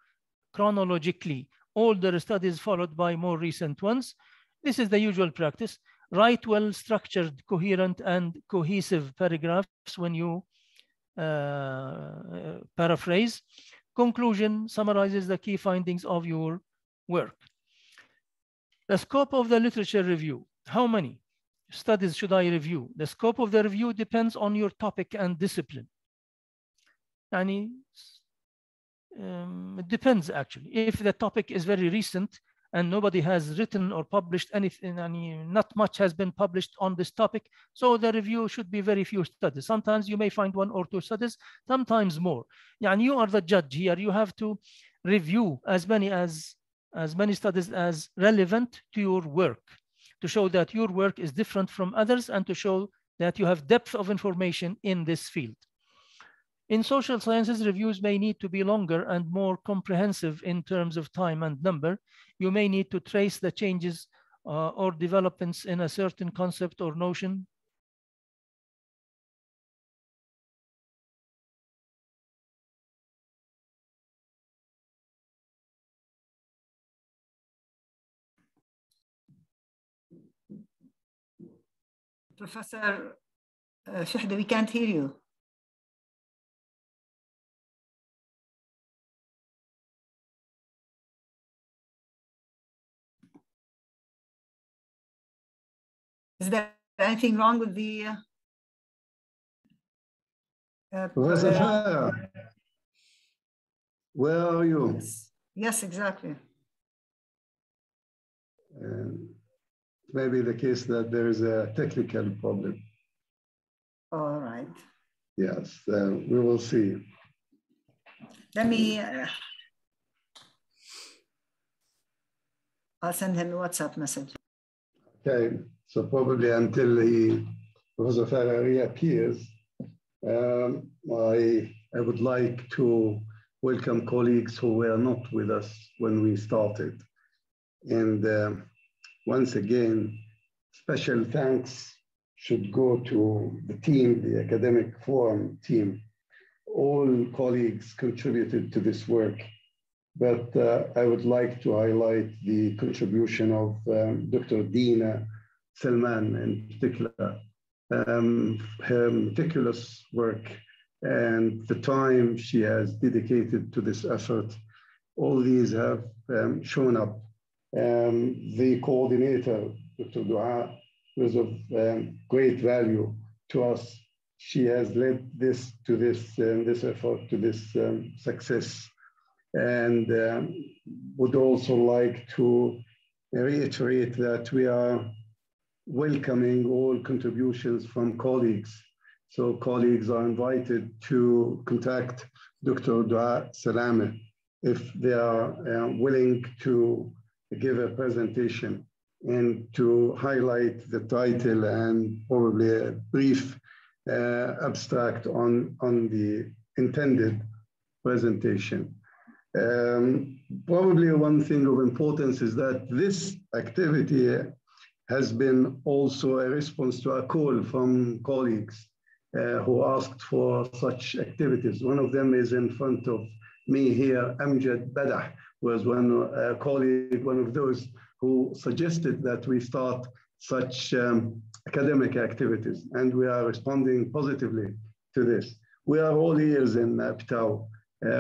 chronologically. Older studies followed by more recent ones. This is the usual practice. Write well-structured, coherent, and cohesive paragraphs when you paraphrase. Conclusion summarizes the key findings of your work. The scope of the literature review. How many studies should I review? The scope of the review depends on your topic and discipline. It depends actually. If the topic is very recent and nobody has written or published anything, not much has been published on this topic, so the review should be very few studies. Sometimes you may find 1 or 2 studies, sometimes more. You are the judge here. You have to review as many studies as relevant to your work, to show that your work is different from others and to show that you have depth of information in this field. In social sciences, reviews may need to be longer and more comprehensive in terms of time and number. You may need to trace the changes or developments in a certain concept or notion. Professor Shehdah, we can't hear you. Is there anything wrong with the Professor Fareh, where are you? Yes, exactly. Maybe the case that there is a technical problem. All right. Yes, we will see. Let me, I'll send him a WhatsApp message. Okay, so probably until Professor Fareh reappears, I would like to welcome colleagues who were not with us when we started. And once again, special thanks should go to the team, the Academic Forum team. All colleagues contributed to this work, but I would like to highlight the contribution of Dr. Dina Salman in particular. Her meticulous work and the time she has dedicated to this effort, all these have shown up. The coordinator, Dr. Dua, was of great value to us. She has led this effort to this success, and would also like to reiterate that we are welcoming all contributions from colleagues. So colleagues are invited to contact Dr. Dua Salame if they are willing to give a presentation and to highlight the title and probably a brief abstract on the intended presentation. Probably one thing of importance is that this activity has been also a response to a call from colleagues who asked for such activities. One of them is in front of me here, Amjad Badah, was one colleague, one of those who suggested that we start such academic activities, and we are responding positively to this. We are all ears in Apetau.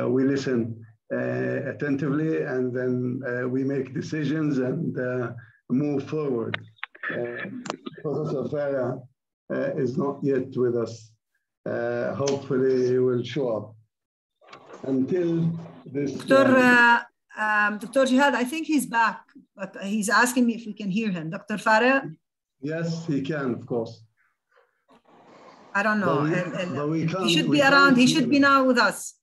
We listen attentively, and then we make decisions and move forward. Professor Fareh is not yet with us. Hopefully he will show up. Until this... Dr. Jihad, I think he's back, but he's asking me if we can hear him. Dr. Fareh? Yes, he can, of course. I don't know. He should be around. He should be now with us.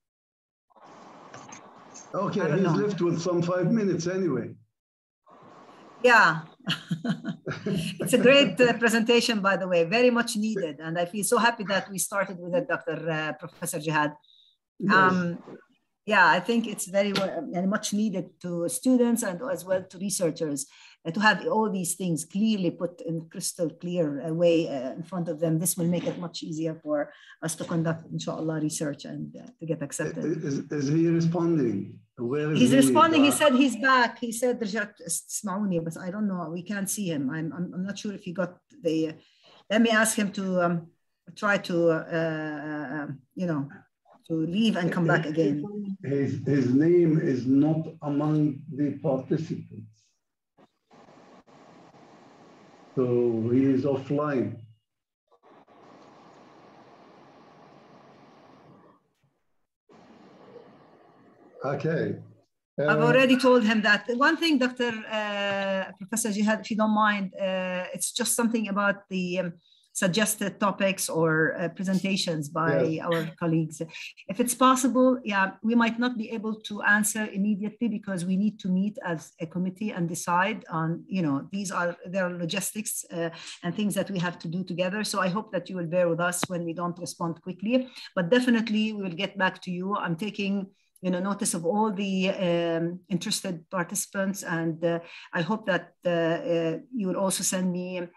Okay, he's left with some 5 minutes anyway. Yeah. It's a great presentation, by the way, very much needed. And I feel so happy that we started with it, Professor Jihad. Yes. Yeah, I think it's very much needed to students and as well to researchers to have all these things clearly put in crystal clear way in front of them. This will make it much easier for us to conduct, inshallah, research and to get accepted. Is he responding? Where is he's responding. He said he's back. He said, but I don't know. We can't see him. I'm not sure if he got the. Let me ask him to try to, to leave and come back again. His name is not among the participants. So he is offline. Okay. I've already told him that. One thing, Professor Jihad, if you don't mind, it's just something about the suggested topics or presentations by our colleagues. If it's possible, we might not be able to answer immediately because we need to meet as a committee and decide on, there are logistics and things that we have to do together. So I hope that you will bear with us when we don't respond quickly, but definitely we will get back to you. I'm taking notice of all the interested participants, and I hope that you will also send me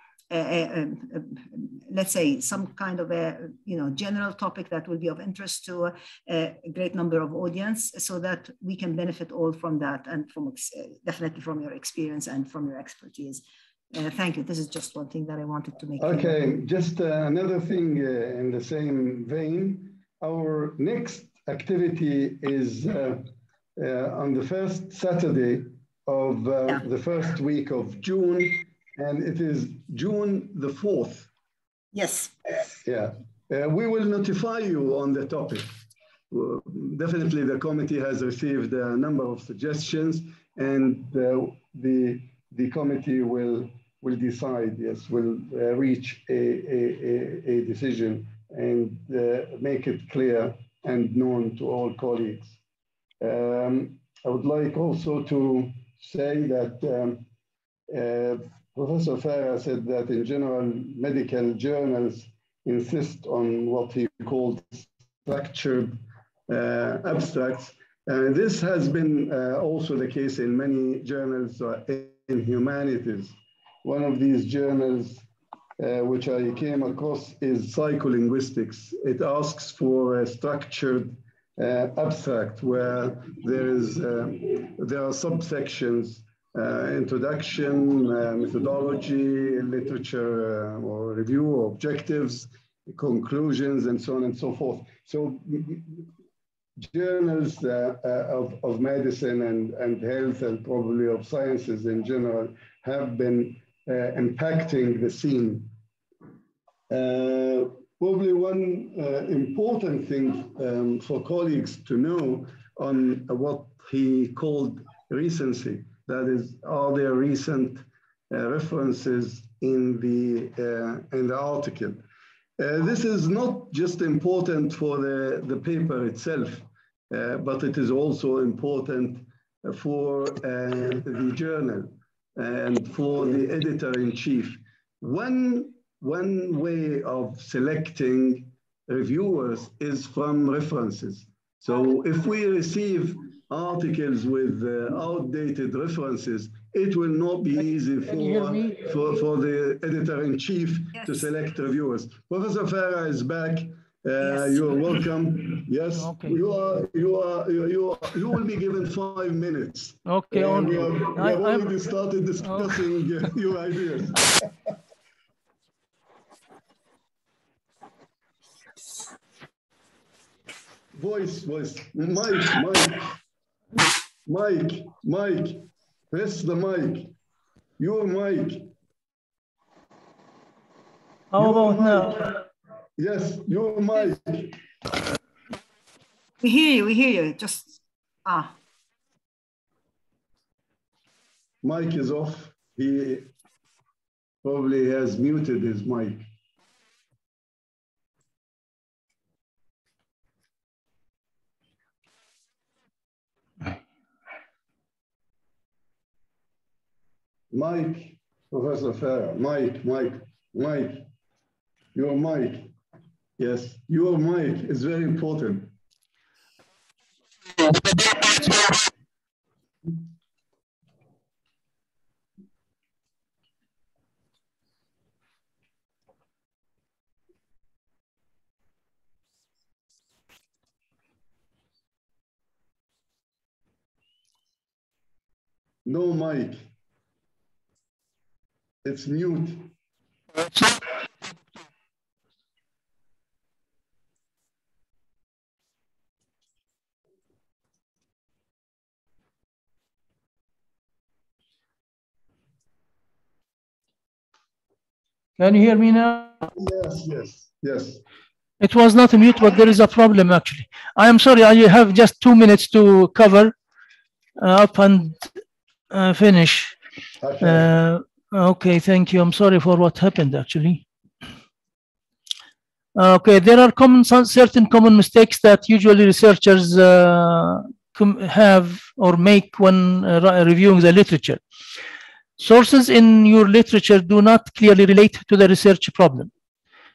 let's say some kind of a general topic that will be of interest to a great number of audience, so that we can benefit all from that and from definitely from your experience and from your expertise. Thank you. This is just one thing that I wanted to make clear. Just another thing in the same vein. Our next activity is on the first Saturday of the first week of June, and it is June the 4th. Yes. Yeah. We will notify you on the topic. Definitely the committee has received a number of suggestions, and the committee will decide, will reach a decision and make it clear and known to all colleagues. I would like also to say that Professor Fareh said that in general medical journals insist on what he called structured abstracts. This has been also the case in many journals in humanities. One of these journals which I came across is Psycholinguistics. It asks for a structured abstract where there are subsections, introduction, methodology, literature or review, objectives, conclusions, and so on and so forth. So journals of medicine and health and probably of sciences in general have been impacting the scene. Probably one important thing for colleagues to know on what he called recency. That is, are there recent references in the article? This is not just important for the paper itself, but it is also important for the journal and for the editor-in-chief. One way of selecting reviewers is from references. So if we receive articles with outdated references, it will not be easy for the editor-in-chief to select reviewers. Professor Fareh is back. Yes. You're welcome. Yes, okay. You will be given 5 minutes. Okay, we have already started discussing your ideas. Voice, mic, press the mic. Your mic. How about now? Yes, your mic. We hear you. Just, Mic is off. He probably has muted his mic. Mic, Professor Fareh, mic. Your mic. Yes, your mic is very important. No mic. It's mute. Can you hear me now? Yes. It was not a mute, but there is a problem actually. I am sorry, I have just 2 minutes to cover up and finish. Okay, thank you. I'm sorry for what happened actually. Okay, there are certain common mistakes that usually researchers have or make when reviewing the literature. Sources in your literature do not clearly relate to the research problem.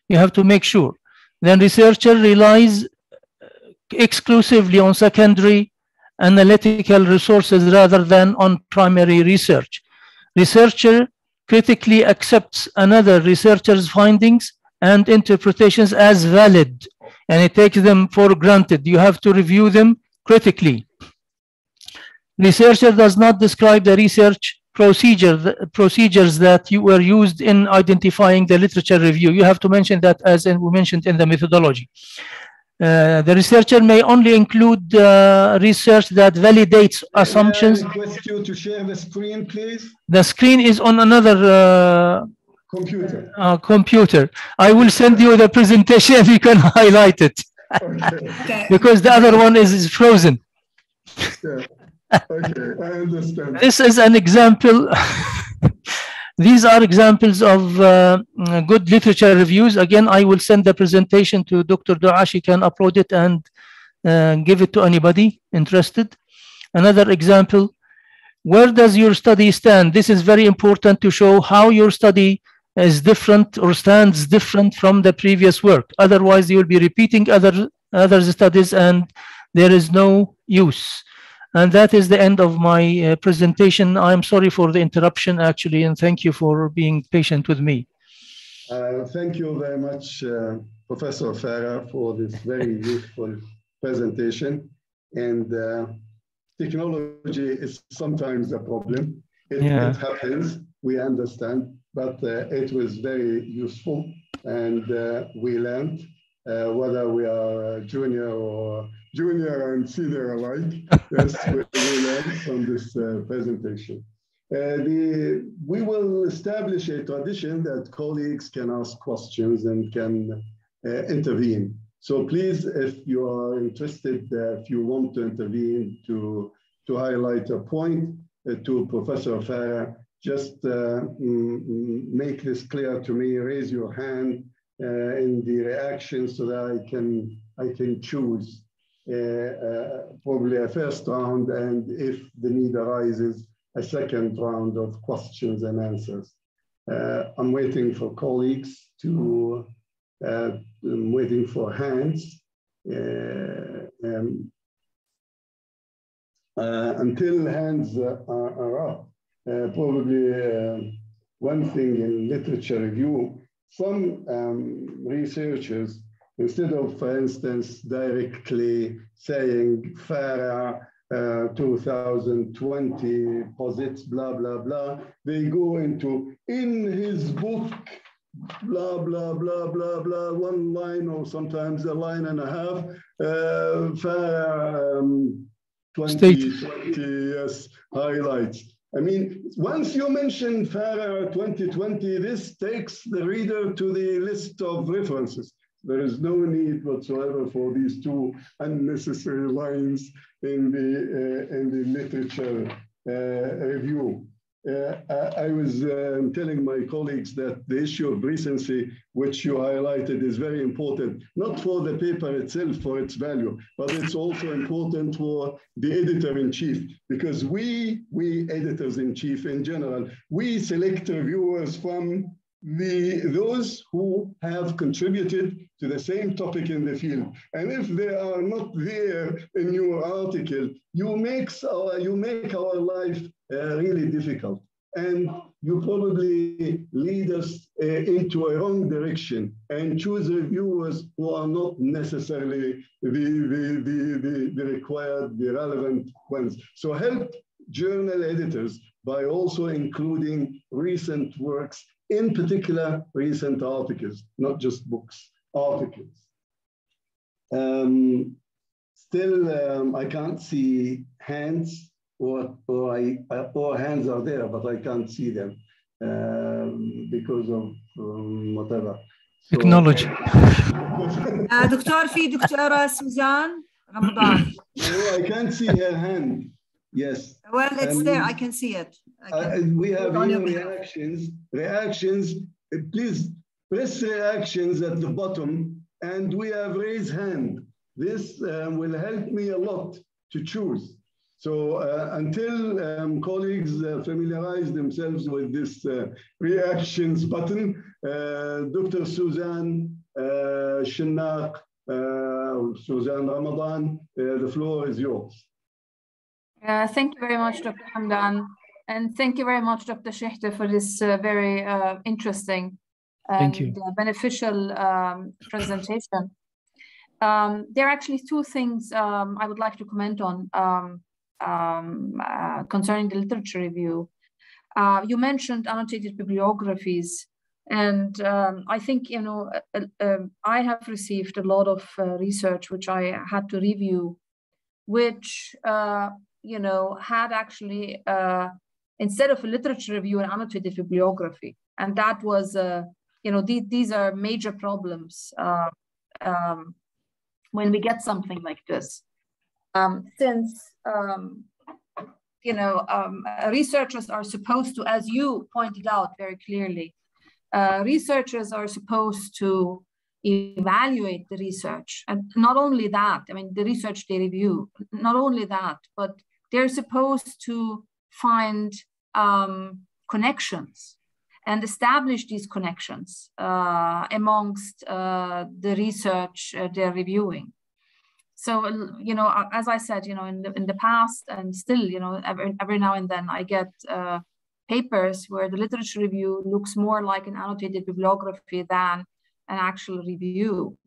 You have to make sure. Then researcher relies exclusively on secondary analytical resources rather than on primary research. Researcher critically accepts another researcher's findings and interpretations as valid, and it takes them for granted. You have to review them critically. Researcher does not describe the research procedures that were used in identifying the literature review. You have to mention that, as we mentioned in the methodology. The researcher may only include research that validates assumptions. May I request you to share the screen, please? The screen is on another computer. I will send you the presentation. You can highlight it. Okay. Because the other one is frozen. Yeah. Okay, I understand. This is an example. These are examples of good literature reviews. Again, I will send the presentation to Dr. Dua. She can upload it and give it to anybody interested. Another example, where does your study stand? This is very important to show how your study is different or stands different from the previous work. Otherwise, you will be repeating other studies and there is no use. And that is the end of my presentation. I'm sorry for the interruption, actually, and thank you for being patient with me. Thank you very much, Professor Fareh, for this very useful presentation. And technology is sometimes a problem. It happens, we understand, but it was very useful, and we learned whether we are junior and senior alike. Yes, we learned from this presentation. We will establish a tradition that colleagues can ask questions and can intervene. So please, if you are interested, if you want to intervene to highlight a point to Professor Fareh, just make this clear to me, raise your hand in the reaction so that I can choose probably a first round, and if the need arises, a second round of questions and answers. I'm waiting for colleagues to, I'm waiting for hands. Until hands are up, probably one thing in literature review, some researchers, instead of, for instance, directly saying Fareh 2020 posits blah, blah, blah, they go into, in his book, blah, blah, blah, blah, blah, one line or sometimes a line and a half, Fareh 2020, yes, highlights. I mean, once you mention Fareh 2020, this takes the reader to the list of references. There is no need whatsoever for these two unnecessary lines in the literature review. I was telling my colleagues that the issue of recency, which you highlighted, is very important, not for the paper itself, for its value, but it's also important for the editor-in-chief, because we editors-in-chief in general, we select reviewers from those who have contributed to the same topic in the field. And if they are not there in your article, you make our life really difficult. And you probably lead us into a wrong direction and choose reviewers who are not necessarily the required, the relevant ones. So help journal editors by also including recent works, in particular recent articles, not just books, articles. Still, I can't see hands, or hands are there, but I can't see them because of whatever. Technology. دكتور في دكتورة سوزان رمضان. No, I can't see her hand. Yes. Well, it's there. I can see it. We have here reactions. Please press reactions at the bottom, and we have raised hand. This will help me a lot to choose. So until colleagues familiarize themselves with this reactions button, Dr. Suzanne Shinaq, Suzanne Ramadan, the floor is yours. Thank you very much, Dr. Hamdan. And thank you very much, Dr. Shehdah, for this very interesting and beneficial presentation. There are actually two things I would like to comment on concerning the literature review. You mentioned annotated bibliographies, and I think, you know, I have received a lot of research which I had to review, which, you know, had actually, instead of a literature review, an annotated bibliography. And that was, you know, these are major problems when we get something like this. Since, you know, researchers are supposed to, as you pointed out very clearly, researchers are supposed to evaluate the research. And not only that, I mean, the research they review, not only that, but they're supposed to find connections and establish these connections amongst the research they're reviewing. So, you know, as I said, you know, in the past and still, you know, every now and then I get papers where the literature review looks more like an annotated bibliography than an actual review.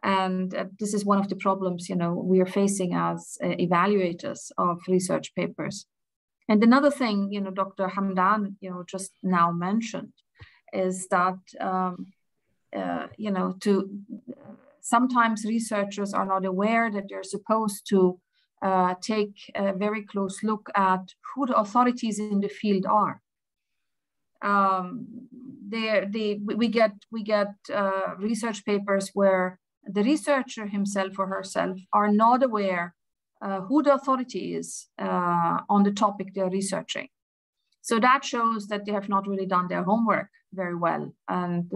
And this is one of the problems, you know, we are facing as evaluators of research papers. And another thing, you know, Dr. Hamdan, you know, just now mentioned is that, you know, sometimes researchers are not aware that they're supposed to take a very close look at who the authorities in the field are. We get research papers where the researcher himself or herself are not aware who the authority is on the topic they're researching. So that shows that they have not really done their homework very well. And,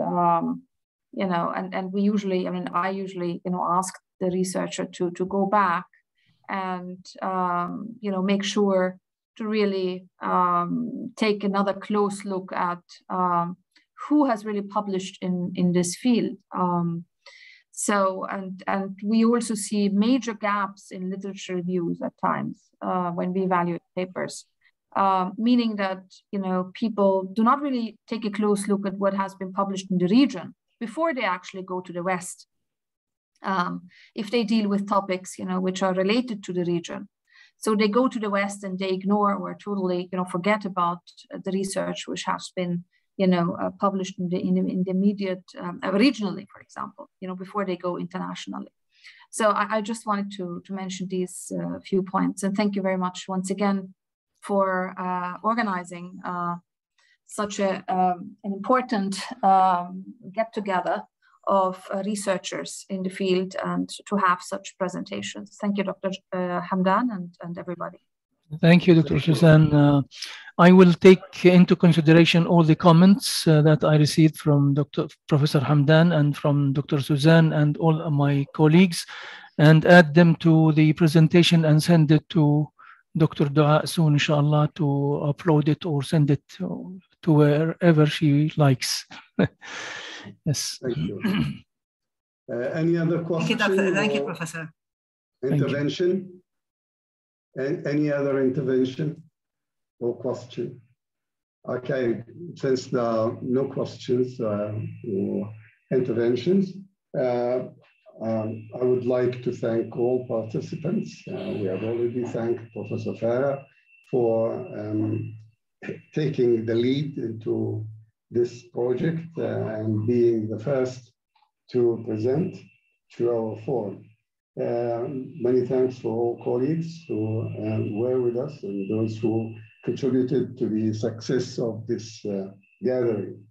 you know, and we usually, I mean, I usually, you know, ask the researcher to go back and, you know, make sure to really take another close look at who has really published in this field. So, and we also see major gaps in literature reviews at times when we evaluate papers, meaning that, you know, people do not really take a close look at what has been published in the region before they actually go to the West, if they deal with topics, you know, which are related to the region. So they go to the West and they ignore or totally, you know, forget about the research which has been, you know, published in the immediate, regionally, for example, you know, before they go internationally. So I just wanted to mention these few points. And thank you very much once again for organizing such an important get-together of researchers in the field and to have such presentations. Thank you, Dr. Hamdan and everybody. Thank you, Dr. Suzanne. I will take into consideration all the comments that I received from Professor Hamdan and from Dr. Suzanne and all of my colleagues and add them to the presentation and send it to Dr. Dua soon, inshallah, to upload it or send it to wherever she likes. Yes. Thank you. Any other questions? Thank you, Professor. Intervention? Any other intervention or question? Okay, since there are no questions or interventions, I would like to thank all participants. We have already thanked Professor Fareh for taking the lead into this project and being the first to present to our forum. Many thanks for all colleagues who were with us and those who contributed to the success of this gathering.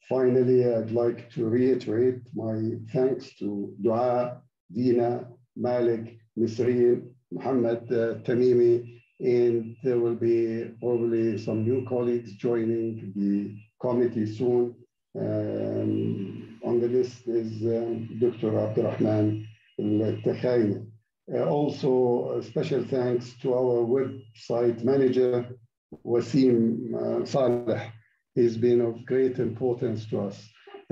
Finally, I'd like to reiterate my thanks to Dua, Dina, Malik, Nisreen, Muhammad, Tamimi, and there will be probably some new colleagues joining the committee soon. On the list is Dr. Abdurrahman Al-Takhaini. Also, a special thanks to our website manager, Wasim Saleh. He's been of great importance to us.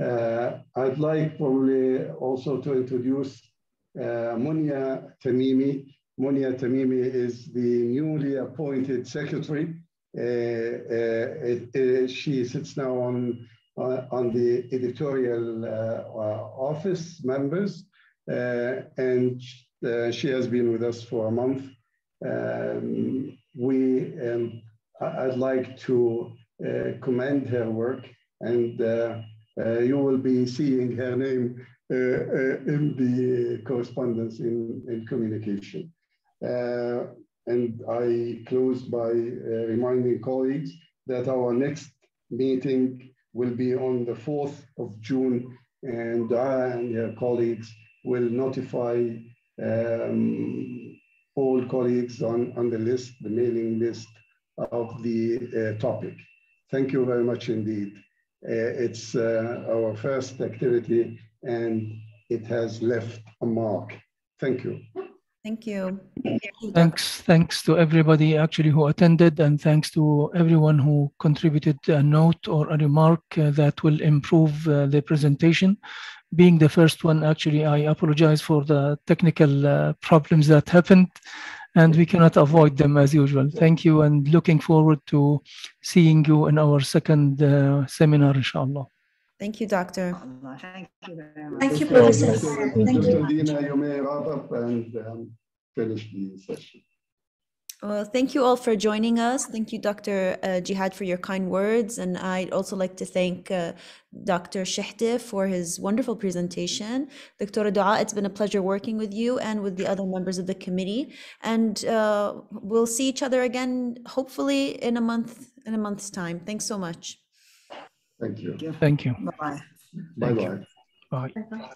I'd like probably also to introduce Munya Tamimi. Munya Tamimi is the newly appointed secretary. She sits now on the editorial office members, and she has been with us for a month. I'd like to commend her work, and you will be seeing her name in the correspondence in communication. And I close by reminding colleagues that our next meeting will be on the 4th of June, and Dua and her colleagues will notify all colleagues on the list, the mailing list of the topic. Thank you very much indeed. It's our first activity and it has left a mark. Thank you. Thank you. Thanks to everybody actually who attended, and thanks to everyone who contributed a note or a remark that will improve the presentation. Being the first one, actually, I apologize for the technical problems that happened, and we cannot avoid them as usual. Thank you, and looking forward to seeing you in our second seminar, inshallah. Thank you, Doctor. Thank you very much. Thank you, Professor. Thank you. Dr. Dina, you may wrap up and finish the session. Well, thank you all for joining us. Thank you, Dr. Jihad, for your kind words. And I'd also like to thank Dr. Shehdah for his wonderful presentation. Dr. Dua, it's been a pleasure working with you and with the other members of the committee. And we'll see each other again, hopefully in a month's time. Thanks so much. Thank you. Thank you. Bye-bye. Bye-bye. Bye.